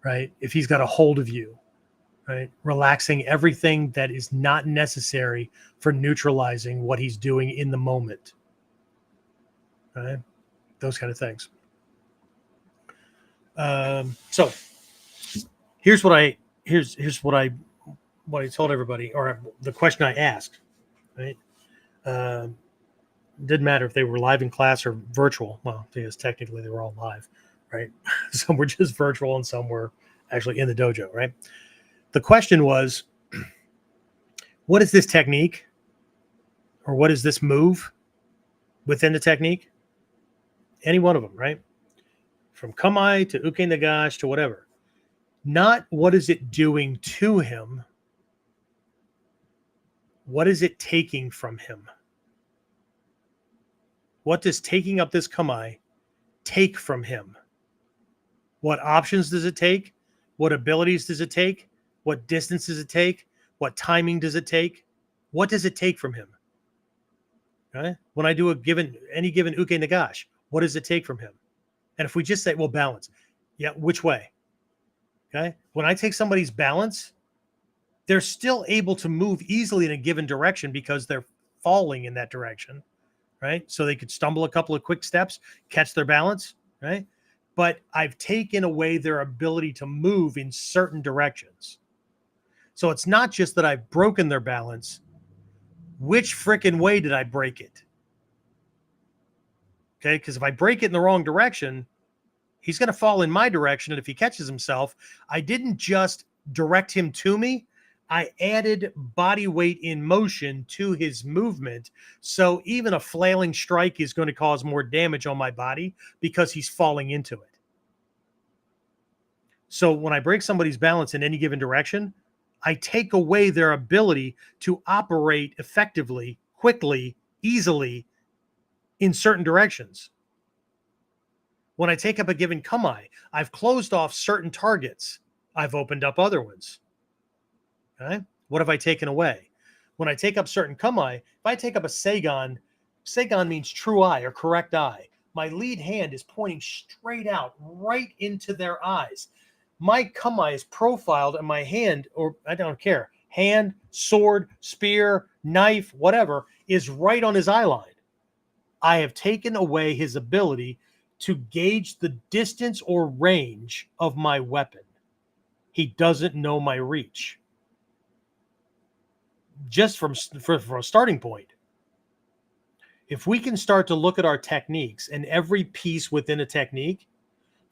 right? If he's got a hold of you, right? Relaxing everything that is not necessary for neutralizing what he's doing in the moment, right? Those kind of things. So here's what I told everybody, or the question I asked, right? Didn't matter if they were live in class or virtual. Well, because technically they were all live, right? Some were just virtual and some were actually in the dojo, right? The question was, what is this technique, or what is this move within the technique? Any one of them, right? From Kamai to Uke Nagash to whatever. Not what is it doing to him? What is it taking from him? What does taking up this Kamai take from him? What options does it take? What abilities does it take? What distance does it take? What timing does it take? What does it take from him? Okay? When I do any given Uke Nagash, what does it take from him? And if we just say, well, balance. Yeah, which way? Okay? When I take somebody's balance, they're still able to move easily in a given direction because they're falling in that direction, right? So they could stumble a couple of quick steps, catch their balance, right? But I've taken away their ability to move in certain directions. So it's not just that I've broken their balance. Which frickin' way did I break it? Okay, because if I break it in the wrong direction, he's going to fall in my direction. And if he catches himself, I didn't just direct him to me. I added body weight in motion to his movement. So even a flailing strike is going to cause more damage on my body because he's falling into it. So when I break somebody's balance in any given direction, I take away their ability to operate effectively, quickly, easily in certain directions. When I take up a given kamae, I've closed off certain targets. I've opened up other ones. Okay? What have I taken away? When I take up certain kamae, if I take up a seigan, seigan means true eye or correct eye. My lead hand is pointing straight out, right into their eyes. My kamae is profiled and my hand, or I don't care, hand, sword, spear, knife, whatever, is right on his eye line. I have taken away his ability to gauge the distance or range of my weapon. He doesn't know my reach. Just from a starting point. If we can start to look at our techniques and every piece within a technique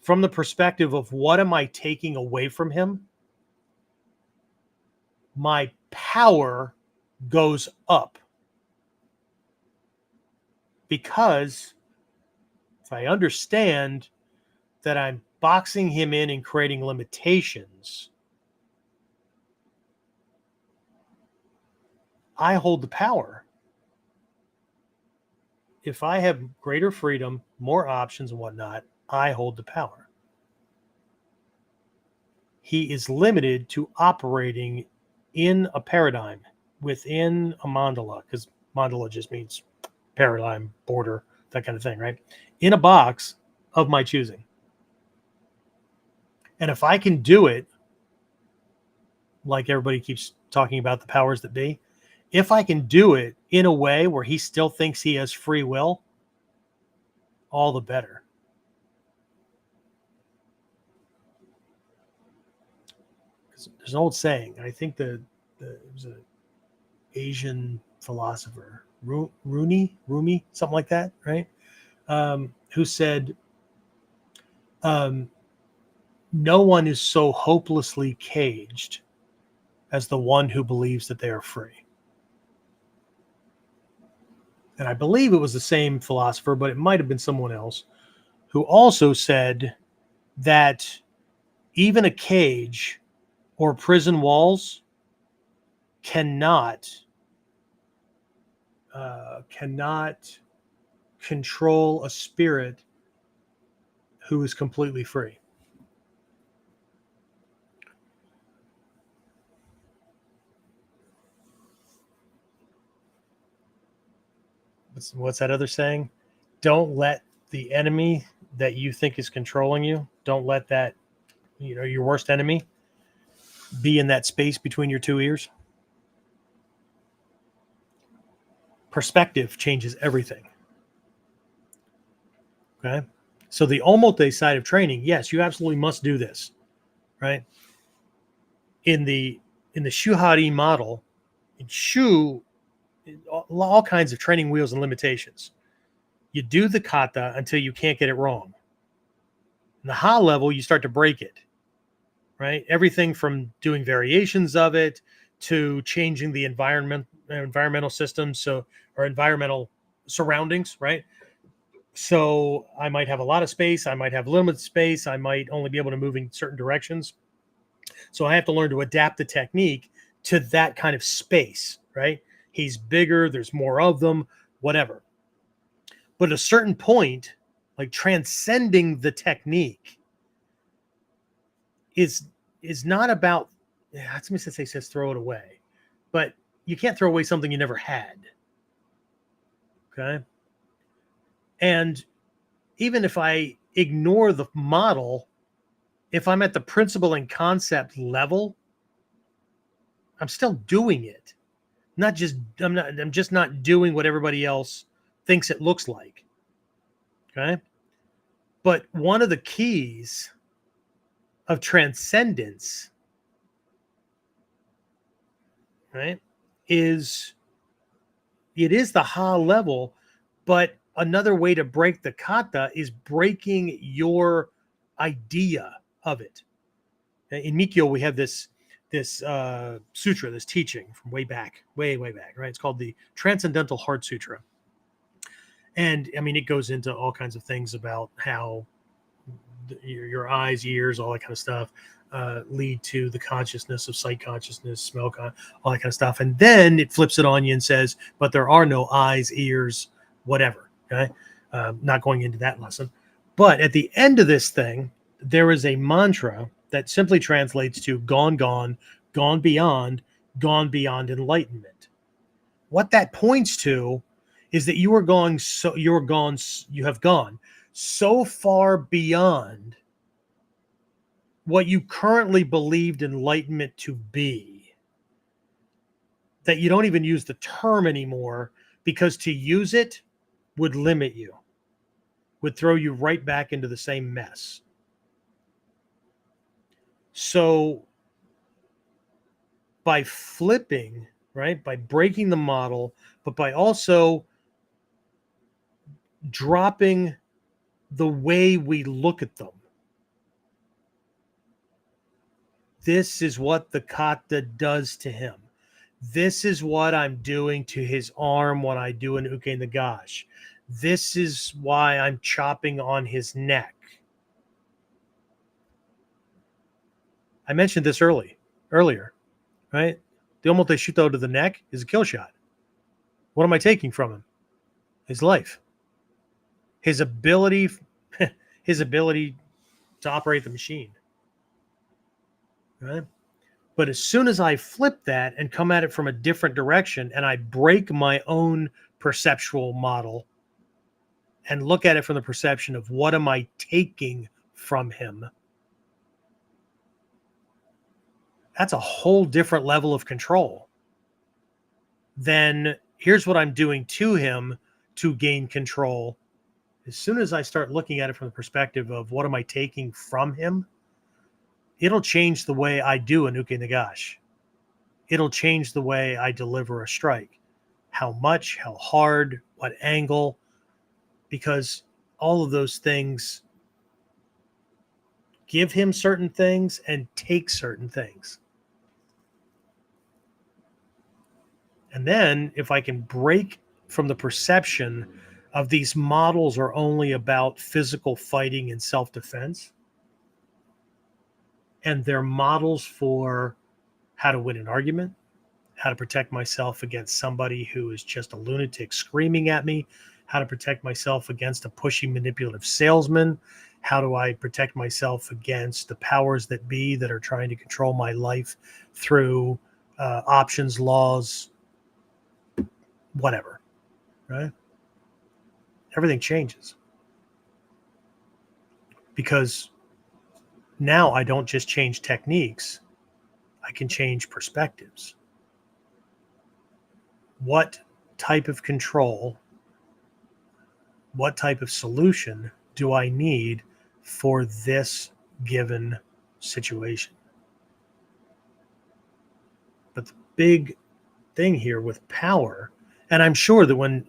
from the perspective of what am I taking away from him, my power goes up. Because if I understand that I'm boxing him in and creating limitations, I hold the power. If I have greater freedom, more options and whatnot, I hold the power. He is limited to operating in a paradigm within a mandala, because mandala just means paradigm, border, that kind of thing, right? In a box of my choosing. And if I can do it, like everybody keeps talking about the powers that be, if I can do it in a way where he still thinks he has free will, all the better. There's an old saying, I think it was an Asian philosopher, Rumi, something like that, right? Who said, no one is so hopelessly caged as the one who believes that they are free. And I believe it was the same philosopher, but it might have been someone else, who also said that even a cage or prison walls cannot control a spirit who is completely free. What's that other saying? Don't let the enemy that you think is controlling you, don't let that, your worst enemy be in that space between your two ears. Perspective changes everything. Okay? So the omote side of training, yes, you absolutely must do this, right? In the Shuhari model, in Shu, all kinds of training wheels and limitations. You do the kata until you can't get it wrong. In the ha level, you start to break it, right? Everything from doing variations of it to changing the environmental systems, or environmental surroundings, right? So I might have a lot of space. I might have limited space. I might only be able to move in certain directions. So I have to learn to adapt the technique to that kind of space, right? He's bigger. There's more of them, whatever. But at a certain point, like transcending the technique is not about, let me say says throw it away, but you can't throw away something you never had. Okay. And even if I ignore the model, if I'm at the principle and concept level, I'm still doing it. I'm just not doing what everybody else thinks it looks like. Okay? But one of the keys of transcendence, right, is it is the ha level, but another way to break the kata is breaking your idea of it. In Mikyo, we have this sutra, this teaching from way back, way back, right? It's called the Transcendental Heart Sutra. And I mean, it goes into all kinds of things about how your eyes, ears, all that kind of stuff lead to the consciousness of sight consciousness, smell, all that kind of stuff. And then it flips it on you and says, but there are no eyes, ears, whatever. Okay. Not going into that lesson. But at the end of this thing, there is a mantra that simply translates to gone, gone, gone beyond enlightenment. What that points to is that you have gone so far beyond what you currently believed enlightenment to be that you don't even use the term anymore, because to use it would limit you, would throw you right back into the same mess. So by flipping, right, by breaking the model, but by also dropping the way we look at them, this is what the kata does to him. This is what I'm doing to his arm when I do an uke nagash. This is why I'm chopping on his neck. I mentioned this earlier, right? The omote shuto to the neck is a kill shot. What am I taking from him? His life. His ability to operate the machine. Right? But as soon as I flip that and come at it from a different direction, and I break my own perceptual model and look at it from the perception of what am I taking from him, that's a whole different level of control than here's what I'm doing to him to gain control. As soon as I start looking at it from the perspective of what am I taking from him, it'll change the way I do an uke nagash. It'll change the way I deliver a strike. How much, how hard, what angle, because all of those things give him certain things and take certain things. And then if I can break from the perception of these models are only about physical fighting and self-defense, and they're models for how to win an argument, how to protect myself against somebody who is just a lunatic screaming at me, how to protect myself against a pushy, manipulative salesman, how do I protect myself against the powers that be that are trying to control my life through options, laws, whatever, right? Everything changes. Because now I don't just change techniques, I can change perspectives. What type of control, what type of solution do I need for this given situation? But the big thing here with power, and I'm sure that when,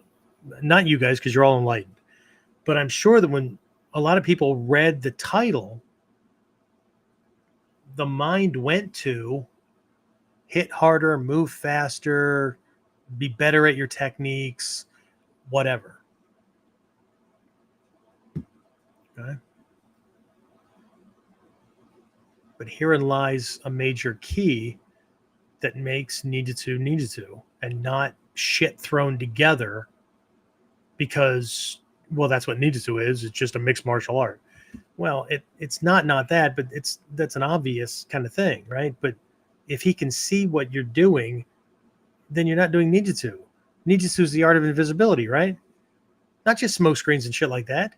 not you guys because you're all enlightened, but I'm sure that when a lot of people read the title, the mind went to hit harder, move faster, be better at your techniques, whatever. Okay. But herein lies a major key that makes Ninjutsu and not shit thrown together because, well, that's what Ninjutsu is. It's just a mixed martial art. Well, it's not that, but that's an obvious kind of thing, right? But if he can see what you're doing, then you're not doing Ninjutsu. Ninjutsu is the art of invisibility, right? Not just smoke screens and shit like that.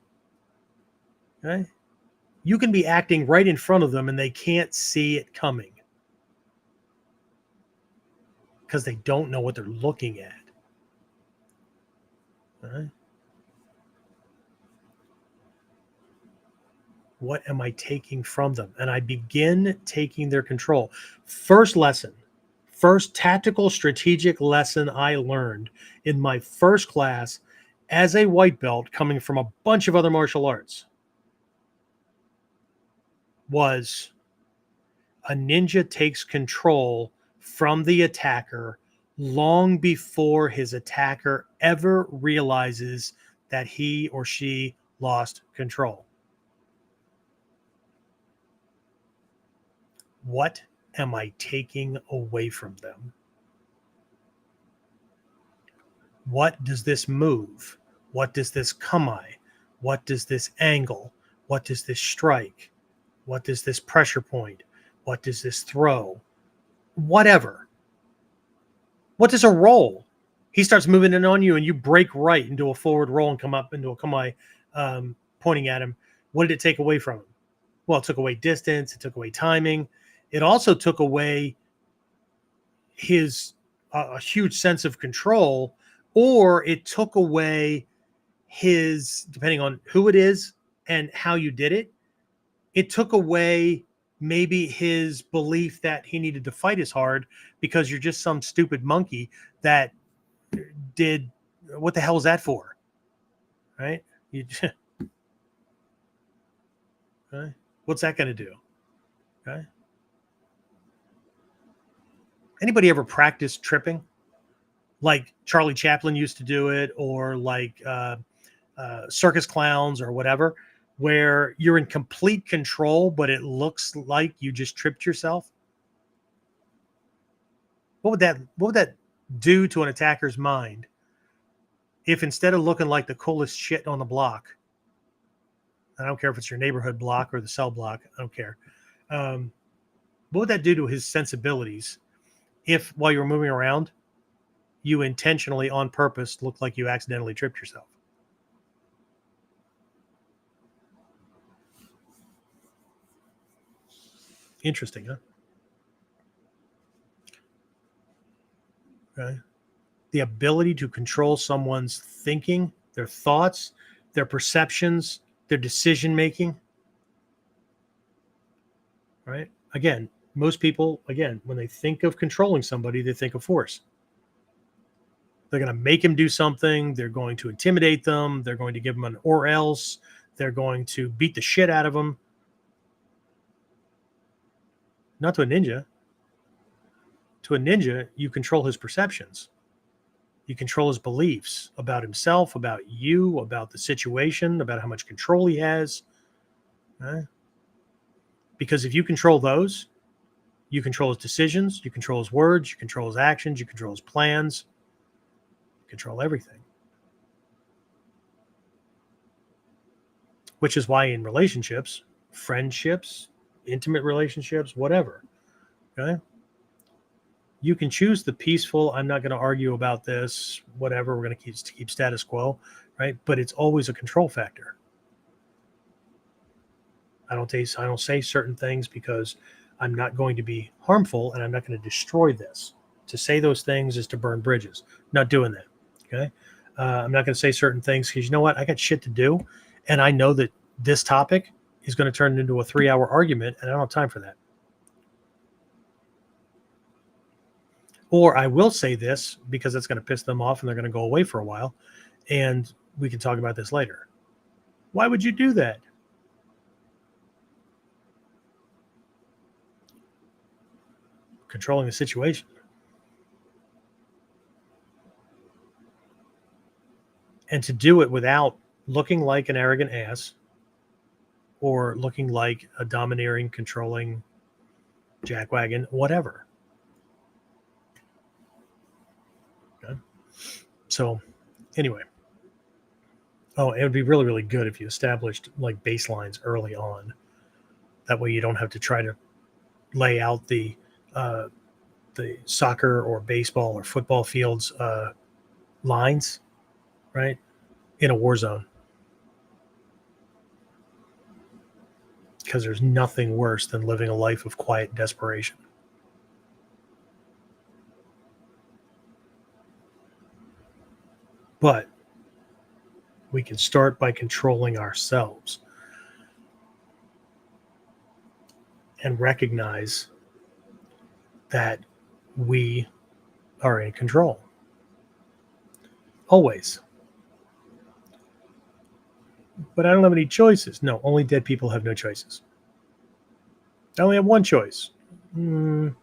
Right? You can be acting right in front of them and they can't see it coming. because they don't know what they're looking at. All right? What am I taking from them? And I begin taking their control. First tactical strategic lesson I learned in my first class as a white belt coming from a bunch of other martial arts was a ninja takes control from the attacker long before his attacker ever realizes that he or she lost control. What am I taking away from them? What does this move? What does this kamae? What does this angle? What does this strike? What does this pressure point? What does this throw? Whatever. What does a roll? He starts moving in on you and you break right into a forward roll and come up into a kamae pointing at him. What did it take away from him? Well, it took away distance. It took away timing. It also took away his a huge sense of control, or it took away his, depending on who it is and how you did it, it took away maybe his belief that he needed to fight as hard because you're just some stupid monkey that did, what the hell is that for? Right? You just, right? What's that going to do? Okay. Anybody ever practice tripping? Like Charlie Chaplin used to do it, or like circus clowns or whatever, where you're in complete control, but it looks like you just tripped yourself? What would that do to an attacker's mind if instead of looking like the coolest shit on the block, I don't care if it's your neighborhood block or the cell block, I don't care. What would that do to his sensibilities if while you're moving around, you intentionally on purpose looked like you accidentally tripped yourself? Interesting, huh? Okay. The ability to control someone's thinking, their thoughts, their perceptions, their decision making. Right? Again, most people, when they think of controlling somebody, they think of force. They're going to make him do something. They're going to intimidate them. They're going to give them an or else. They're going to beat the shit out of them. Not to a ninja. To a ninja, you control his perceptions. You control his beliefs about himself, about you, about the situation, about how much control he has. Right? Because if you control those, you control his decisions, you control his words, you control his actions, you control his plans, you control everything. Which is why in relationships, friendships, intimate relationships, whatever, okay, you can choose the peaceful, I'm not going to argue about this, whatever, we're going to keep status quo, right? But it's always a control factor. I don't say certain things because I'm not going to be harmful and I'm not going to destroy this. To say those things is to burn bridges. Not doing that. Okay. I'm not going to say certain things because you know what? I got shit to do. And I know that this topic is going to turn into a 3-hour argument and I don't have time for that. Or I will say this because it's going to piss them off and they're going to go away for a while. And we can talk about this later. Why would you do that? Controlling the situation. And to do it without looking like an arrogant ass or looking like a domineering, controlling jackwagon, whatever. Okay. So anyway. Oh, it would be really, really good if you established like baselines early on. That way you don't have to try to lay out the soccer or baseball or football fields lines, right, in a war zone. Because there's nothing worse than living a life of quiet desperation. But we can start by controlling ourselves and recognize that we are in control. Always. But I don't have any choices. No, only dead people have no choices. I only have one choice. No.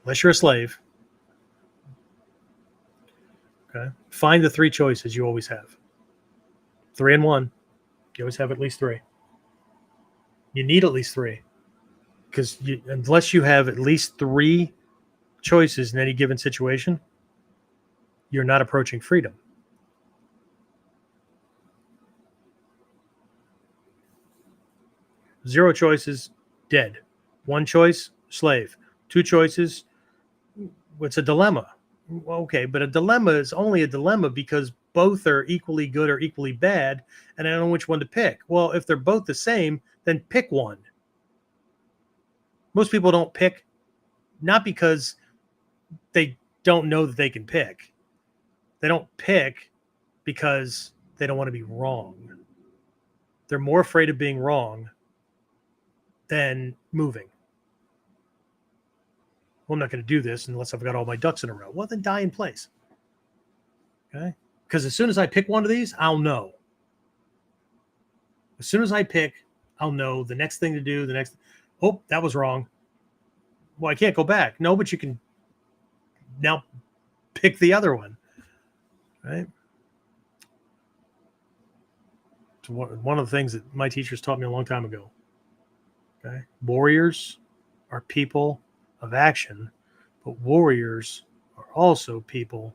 Unless you're a slave. Okay. Find the 3 choices you always have. 3 and 1. You always have at least 3. You need at least 3. Because unless you have at least 3 choices in any given situation, you're not approaching freedom. Zero choices, dead. 1 choice, slave. 2 choices, it's a dilemma. Okay, but a dilemma is only a dilemma because both are equally good or equally bad, and I don't know which one to pick. Well, if they're both the same, then pick one. Most people don't pick, not because they don't know that they can pick. They don't pick because they don't want to be wrong. They're more afraid of being wrong than moving. Well, I'm not going to do this unless I've got all my ducks in a row. Well, then die in place. Okay? Because as soon as I pick one of these, I'll know. As soon as I pick, I'll know the next thing to do, oh, that was wrong. Well, I can't go back. No, but you can now pick the other one. Right? It's one of the things that my teachers taught me a long time ago. Okay? Warriors are people of action, but warriors are also people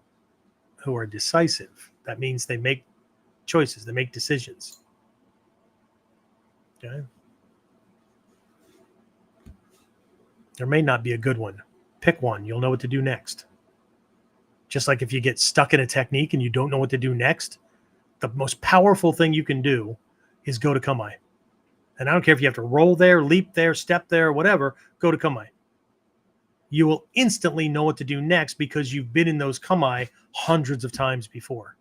who are decisive. That means they make choices, they make decisions. Okay? There may not be a good one. Pick one. You'll know what to do next. Just like if you get stuck in a technique and you don't know what to do next, the most powerful thing you can do is go to kamae. And I don't care if you have to roll there, leap there, step there, whatever, go to kamae. You will instantly know what to do next because you've been in those kamae hundreds of times before.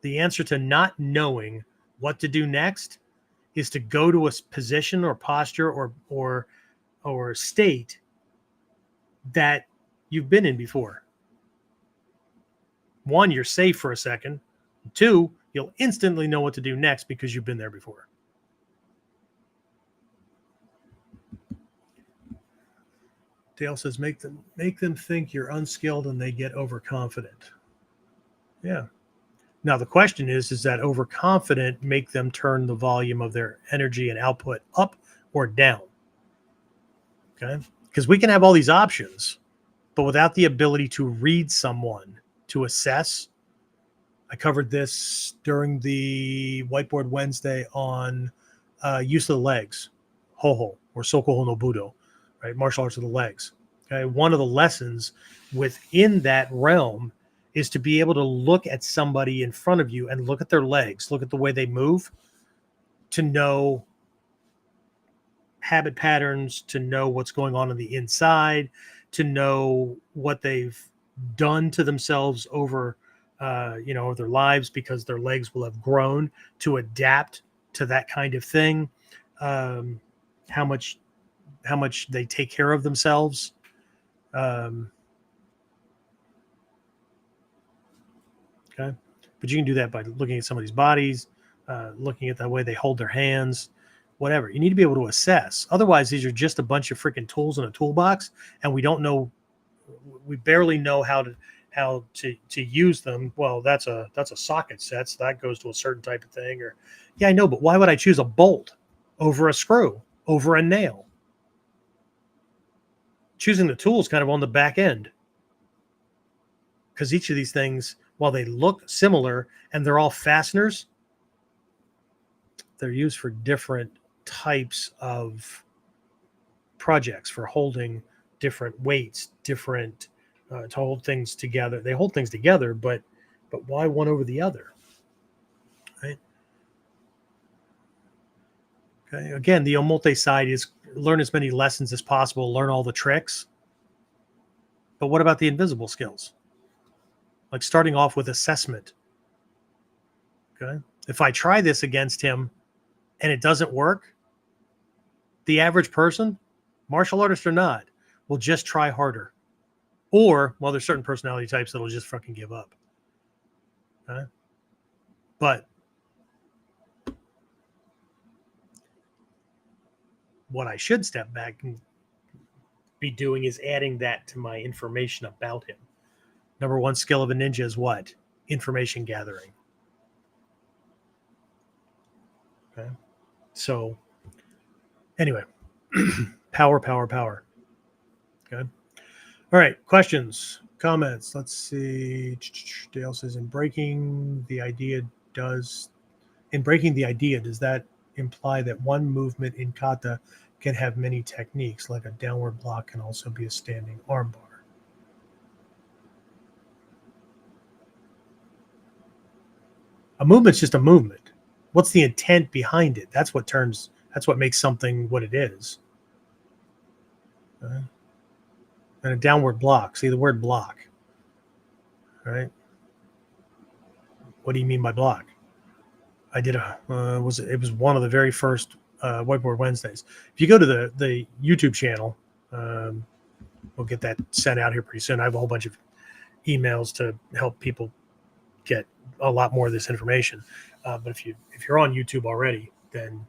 The answer to not knowing what to do next is to go to a position or posture or state that you've been in before. 1, you're safe for a second. 2, you'll instantly know what to do next because you've been there before. Dale says, make them think you're unskilled and they get overconfident. Yeah. Now the question is that overconfident make them turn the volume of their energy and output up or down? Okay. Because we can have all these options, but without the ability to read someone, to assess. I covered this during the Whiteboard Wednesday on use of the legs, Hoho, or Sokoho no Budo, right? Martial arts of the legs. Okay. One of the lessons within that realm is to be able to look at somebody in front of you and look at their legs, look at the way they move, to know habit patterns, to know what's going on the inside, to know what they've done to themselves over their lives, because their legs will have grown to adapt to that kind of thing. How much they take care of themselves. Okay. But you can do that by looking at somebody's bodies, looking at the way they hold their hands, whatever. You need to be able to assess. Otherwise, these are just a bunch of freaking tools in a toolbox, and we barely know how to use them. Well, that's a socket set, so that goes to a certain type of thing. Or, yeah, I know, but why would I choose a bolt over a screw, over a nail? Choosing the tool is kind of on the back end, because each of these things, while they look similar and they're all fasteners, they're used for different types of projects, for holding different weights, different to hold things together. They hold things together, but why one over the other? Right? Okay. Again, the omote side is learn as many lessons as possible, learn all the tricks. But what about the invisible skills? Like starting off with assessment. Okay. If I try this against him and it doesn't work, the average person, martial artist or not, will just try harder. Or, well, there's certain personality types that'll just fucking give up. Okay? But what I should step back and be doing is adding that to my information about him. Number one skill of a ninja is what? Information gathering. Okay. So, anyway, power. Okay. All right. Questions, comments. Let's see. Dale says, in breaking the idea, does that imply that one movement in kata can have many techniques, like a downward block can also be a standing armbar? A movement's just a movement. What's the intent behind it? That's what makes something what it is. And a downward block. See the word block. All right. What do you mean by block? I did it was one of the very first Whiteboard Wednesdays. If you go to the YouTube channel, we'll get that sent out here pretty soon. I have a whole bunch of emails to help people get a lot more of this information. But if you're on YouTube already, then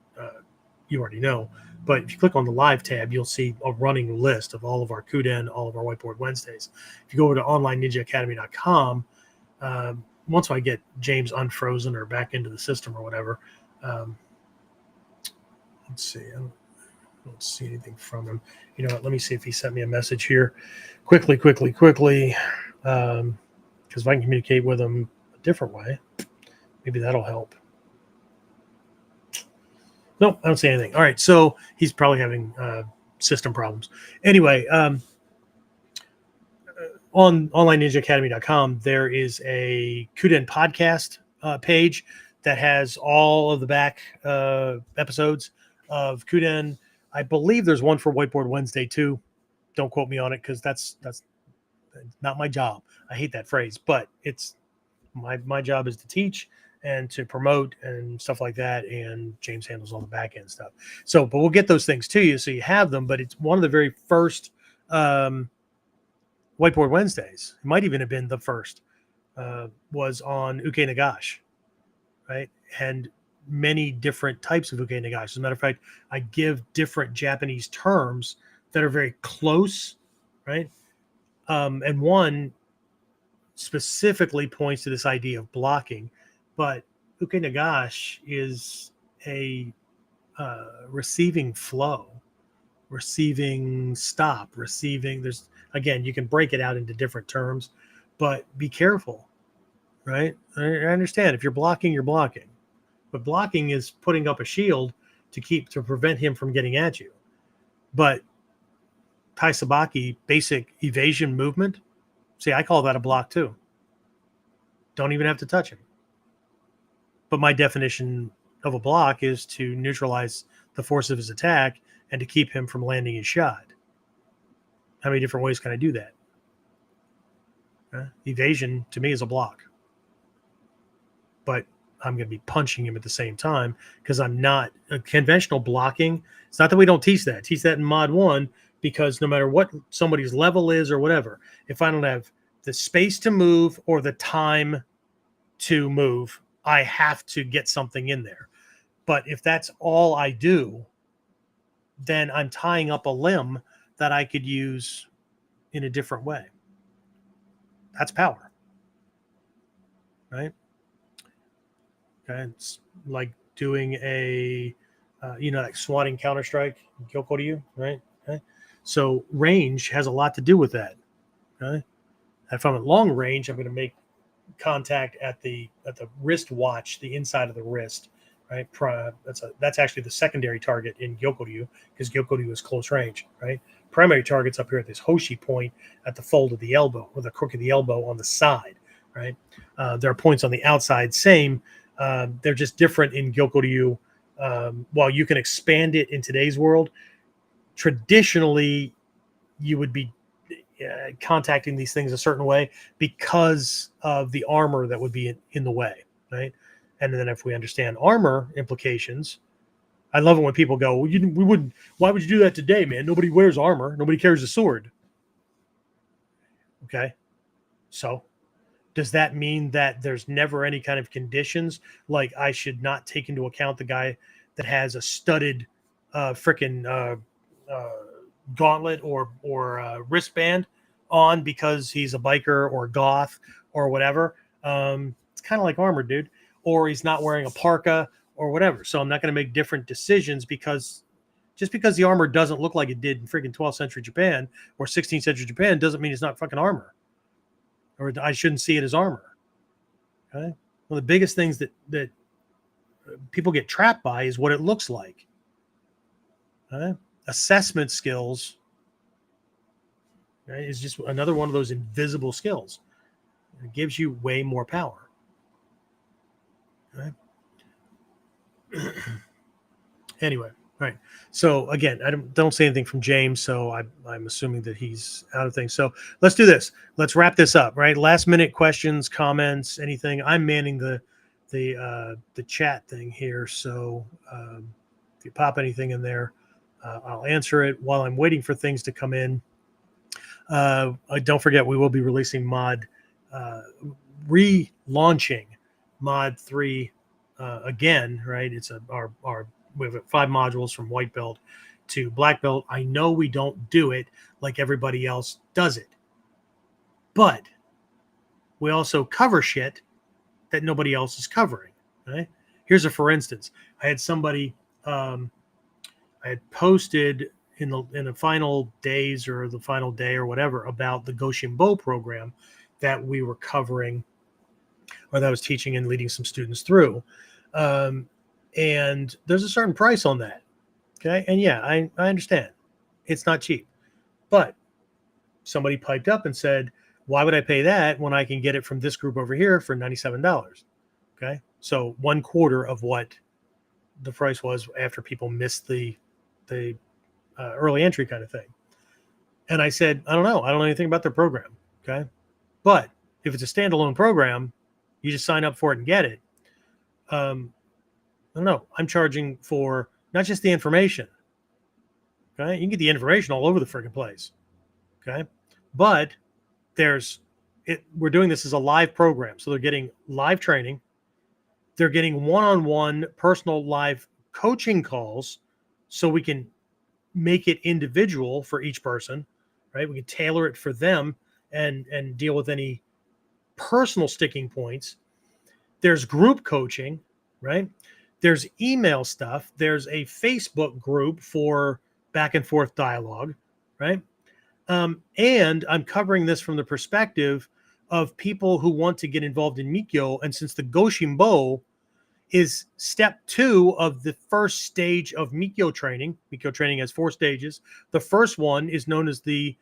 you already know. But if you click on the live tab, you'll see a running list of all of our KUDEN, all of our Whiteboard Wednesdays. If you go over to onlineninjaacademy.com, once I get James unfrozen or back into the system or whatever, let's see. I don't see anything from him. You know what? Let me see if he sent me a message here. Quickly. Because if I can communicate with him a different way, maybe that'll help. Nope, I don't see anything. All right, so he's probably having system problems. Anyway, on onlineninjaacademy.com, there is a KUDEN podcast page that has all of the back episodes of KUDEN. I believe there's one for Whiteboard Wednesday too. Don't quote me on it because that's not my job. I hate that phrase, but it's my job is to teach and to promote and stuff like that. And James handles all the back end stuff. So, but we'll get those things to you so you have them. But it's one of the very first Whiteboard Wednesdays. It might even have been the first. Was on Uke Nagash, right? And many different types of Uke Nagash. As a matter of fact, I give different Japanese terms that are very close, right? And one specifically points to this idea of blocking, but Uke Nagash is a receiving flow, receiving stop, receiving. There's, again, you can break it out into different terms, but be careful, right? I understand if you're blocking, but blocking is putting up a shield to prevent him from getting at you. But Tai Sabaki, basic evasion movement, see, I call that a block too. Don't even have to touch him. But my definition of a block is to neutralize the force of his attack and to keep him from landing his shot. How many different ways can I do that? Evasion to me is a block. But I'm going to be punching him at the same time because I'm not a conventional blocking. It's not that we don't teach that. Teach that in Mod 1 because no matter what somebody's level is or whatever, if I don't have the space to move or the time to move, I have to get something in there. But if that's all I do, then I'm tying up a limb that I could use in a different way. That's power, right? Okay, it's like doing a, like swatting Counter-Strike, Gyokoryu, right? Okay. So range has a lot to do with that. Okay. If I'm at long range, I'm going to make contact at the wrist watch, the inside of the wrist, right? That's actually the secondary target in Gyokoryu because Gyokoryu is close range, right? Primary target's up here at this Hoshi point at the fold of the elbow or the crook of the elbow on the side, right? There are points on the outside, same. They're just different in Gyokoryu. While you can expand it in today's world, traditionally you would be contacting these things a certain way because of the armor that would be in the way, right? And then if we understand armor implications, I love it when people go, well, we wouldn't. Why would you do that today, man? Nobody wears armor. Nobody carries a sword. Okay, so does that mean that there's never any kind of conditions? Like I should not take into account the guy that has a studded freaking gauntlet or wristband on because he's a biker or goth or whatever. It's kind of like armor, dude. Or he's not wearing a parka or whatever. So I'm not going to make different decisions because just because the armor doesn't look like it did in freaking 12th century Japan or 16th century Japan doesn't mean it's not fucking armor. Or I shouldn't see it as armor. Okay. One of the biggest things that people get trapped by is what it looks like. Okay? Assessment skills, right, is just another one of those invisible skills. It gives you way more power. Okay? Anyway, right. So again, I don't say anything from James, so I'm assuming that he's out of things. So let's do this. Let's wrap this up. Right. Last minute questions, comments, anything. I'm manning the chat thing here. So if you pop anything in there, I'll answer it while I'm waiting for things to come in. Don't forget, we will be releasing relaunching Mod 3 again, right? It's we have 5 modules from white belt to black belt. I know we don't do it like everybody else does it, but we also cover shit that nobody else is covering. Right? Here's a for instance. I had somebody I had posted in the final days or the final day or whatever about the Goshinbo program that we were covering or that I was teaching and leading some students through. And there's a certain price on that. Okay. And yeah, I understand it's not cheap, but somebody piped up and said, why would I pay that when I can get it from this group over here for $97? Okay. So 1/4 of what the price was after people missed the early entry kind of thing. And I said, I don't know anything about their program. Okay. But if it's a standalone program, you just sign up for it and get it. I don't know. I'm charging for not just the information. Okay. You can get the information all over the freaking place. Okay. But we're doing this as a live program. So they're getting live training. They're getting one-on-one personal live coaching calls so we can make it individual for each person, right? We can tailor it for them and deal with any personal sticking points. There's group coaching, right? There's email stuff. There's a Facebook group for back and forth dialogue, right? And I'm covering this from the perspective of people who want to get involved in Mikyo. And since the Goshinbo is step 2 of the first stage of Mikyo training has 4 stages. The first one is known as the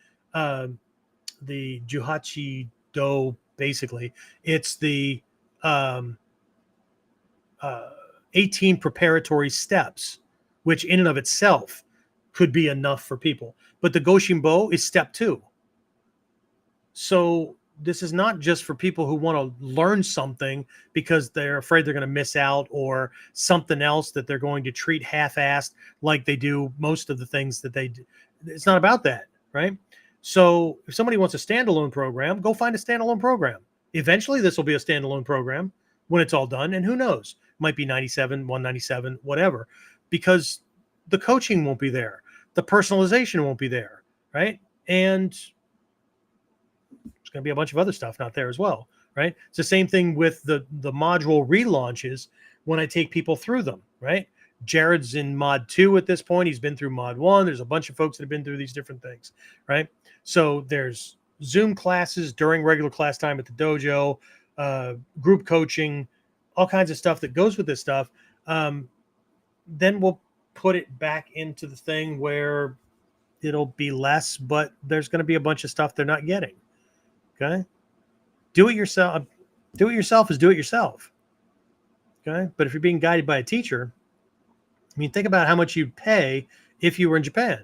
Juhachi Do. Basically, it's the 18 preparatory steps, which in and of itself could be enough for people. But the Goshinbo is step 2. So this is not just for people who want to learn something because they're afraid they're going to miss out or something else that they're going to treat half-assed like they do most of the things that they do. It's not about that, right? So if somebody wants a standalone program, go find a standalone program. Eventually, this will be a standalone program when it's all done. And who knows? It might be 97, 197, whatever, because the coaching won't be there. The personalization won't be there, right? And there's going to be a bunch of other stuff not there as well, right? It's the same thing with the module relaunches when I take people through them, right? Jared's in mod 2 at this point. He's been through mod 1. There's a bunch of folks that have been through these different things, right? So there's Zoom classes during regular class time at the dojo, group coaching, all kinds of stuff that goes with this stuff. Then we'll put it back into the thing where it'll be less, but there's going to be a bunch of stuff they're not getting. Okay. Do it yourself. Do it yourself is do it yourself. Okay. But if you're being guided by a teacher, I mean, think about how much you'd pay if you were in Japan.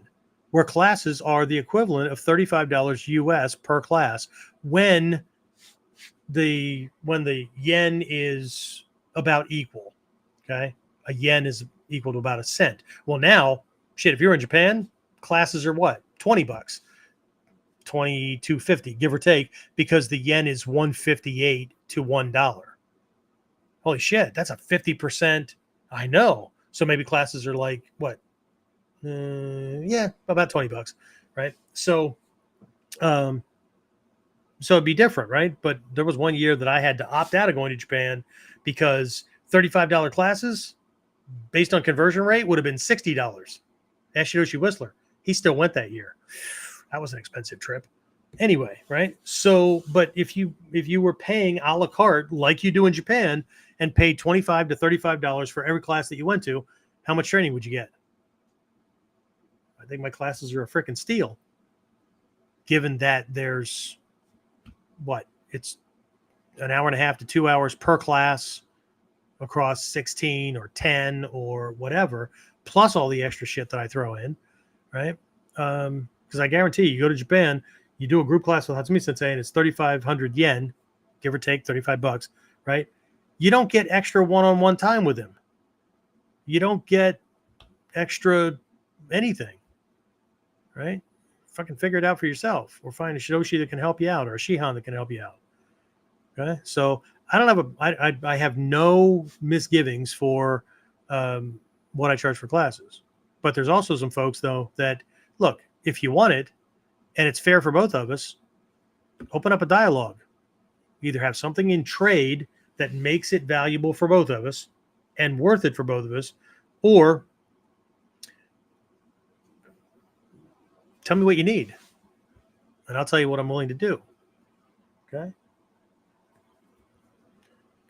where classes are the equivalent of $35 US per class when the yen is about equal. Okay, a yen is equal to about a cent. Well, now, shit, if you're in Japan, classes are what, $20, $22.50, give or take, because the yen is 158 to $1. Holy shit, that's a 50%. I know. So maybe classes are like what? Yeah, about $20, right? So, so it'd be different, right? But there was one year that I had to opt out of going to Japan because $35 classes, based on conversion rate, would have been $60. Ask Hiroshi Whistler. He still went that year. That was an expensive trip. Anyway, right? So, but if you were paying a la carte like you do in Japan and paid $25 to $35 for every class that you went to, how much training would you get? I think my classes are a freaking steal, given that there's what? It's an hour and a half to 2 hours per class across 16 or 10 or whatever, plus all the extra shit that I throw in, right? Because I guarantee you go to Japan, you do a group class with Hatsumi Sensei, and it's 3,500 yen, give or take $35, right? You don't get extra one-on-one time with him. You don't get extra anything, right? Fucking figure it out for yourself, or find a Shidoshi that can help you out, or a Shihan that can help you out. Okay, so I don't have I have no misgivings for what I charge for classes, but there's also some folks though that look, if you want it and it's fair for both of us, open up a dialogue. Either have something in trade that makes it valuable for both of us and worth it for both of us, or tell me what you need, and I'll tell you what I'm willing to do. Okay?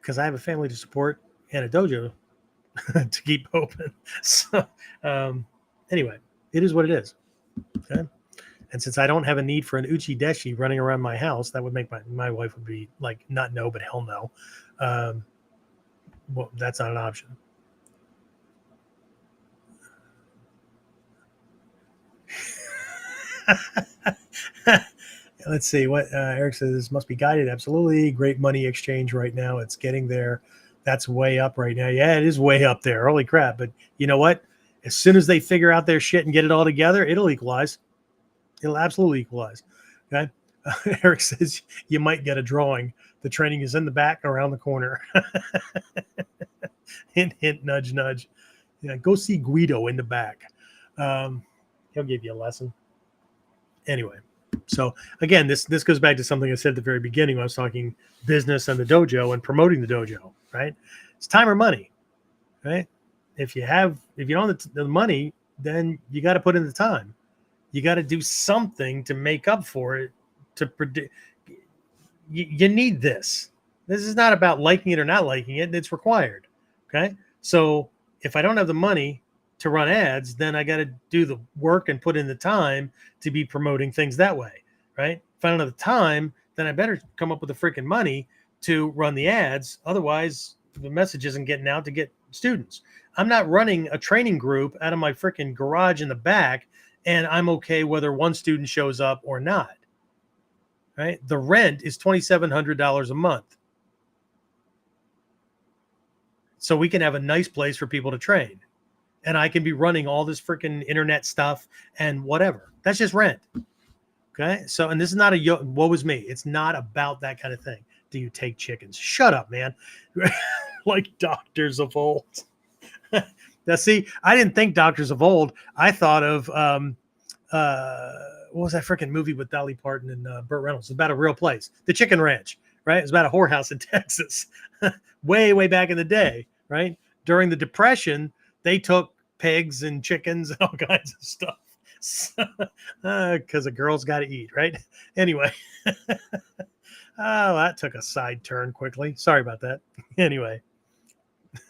Because I have a family to support and a dojo to keep open. So, anyway, it is what it is. Okay? And since I don't have a need for an uchi deshi running around my house, that would make my wife would be like, not no, but hell no. Well, that's not an option. Let's see what Eric says. This must be guided. Absolutely. Great money exchange right now. It's getting there. That's way up right now. Yeah, it is way up there. Holy crap. But you know what? As soon as they figure out their shit and get it all together, it'll equalize. It'll absolutely equalize. Okay. Eric says you might get a drawing. The training is in the back around the corner. Hint, hint, nudge, nudge. Yeah, go see Guido in the back. He'll give you a lesson. Anyway. So again, this goes back to something I said at the very beginning when I was talking business and the dojo and promoting the dojo, right? It's time or money, right? If you don't have the money, then you got to put in the time. You got to do something to make up for it. To predict, you need this. This is not about liking it or not liking it. It's required. Okay. So if I don't have the money to run ads, then I got to do the work and put in the time to be promoting things that way, right? If I don't have the time, then I better come up with the freaking money to run the ads. Otherwise, the message isn't getting out to get students. I'm not running a training group out of my freaking garage in the back, and I'm okay whether one student shows up or not, right? The rent is $2,700 a month. So we can have a nice place for people to train. And I can be running all this freaking internet stuff and whatever. That's just rent. Okay. So, and this is not woe is me. It's not about that kind of thing. Do you take chickens? Shut up, man. Like doctors of old. Now, see, I didn't think doctors of old. I thought of, what was that freaking movie with Dolly Parton and Burt Reynolds? It's about a real place. The Chicken Ranch, right? It's about a whorehouse in Texas. way, way back in the day, right? During the Depression, they took pigs and chickens and all kinds of stuff because a girl's got to eat, right? Anyway, oh, that took a side turn quickly. Sorry about that. Anyway,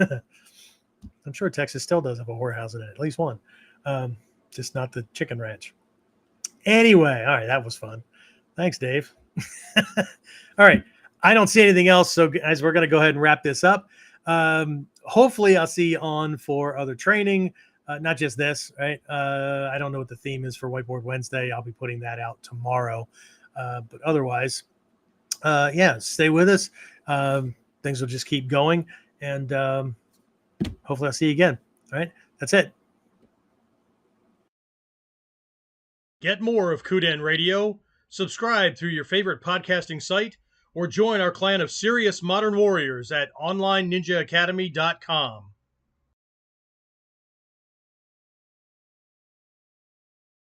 I'm sure Texas still does have a whorehouse in it, at least one, just not the Chicken Ranch. Anyway, all right, that was fun. Thanks, Dave. All right, I don't see anything else, so guys, we're going to go ahead and wrap this up. Hopefully I'll see you on for other training. not just this, right? I don't know what the theme is for Whiteboard Wednesday. I'll be putting that out tomorrow. But otherwise, yeah, stay with us. Things will just keep going. And hopefully I'll see you again. All right. That's it. Get more of KUDEN Radio. Subscribe through your favorite podcasting site or join our clan of serious modern warriors at onlineninjaacademy.com.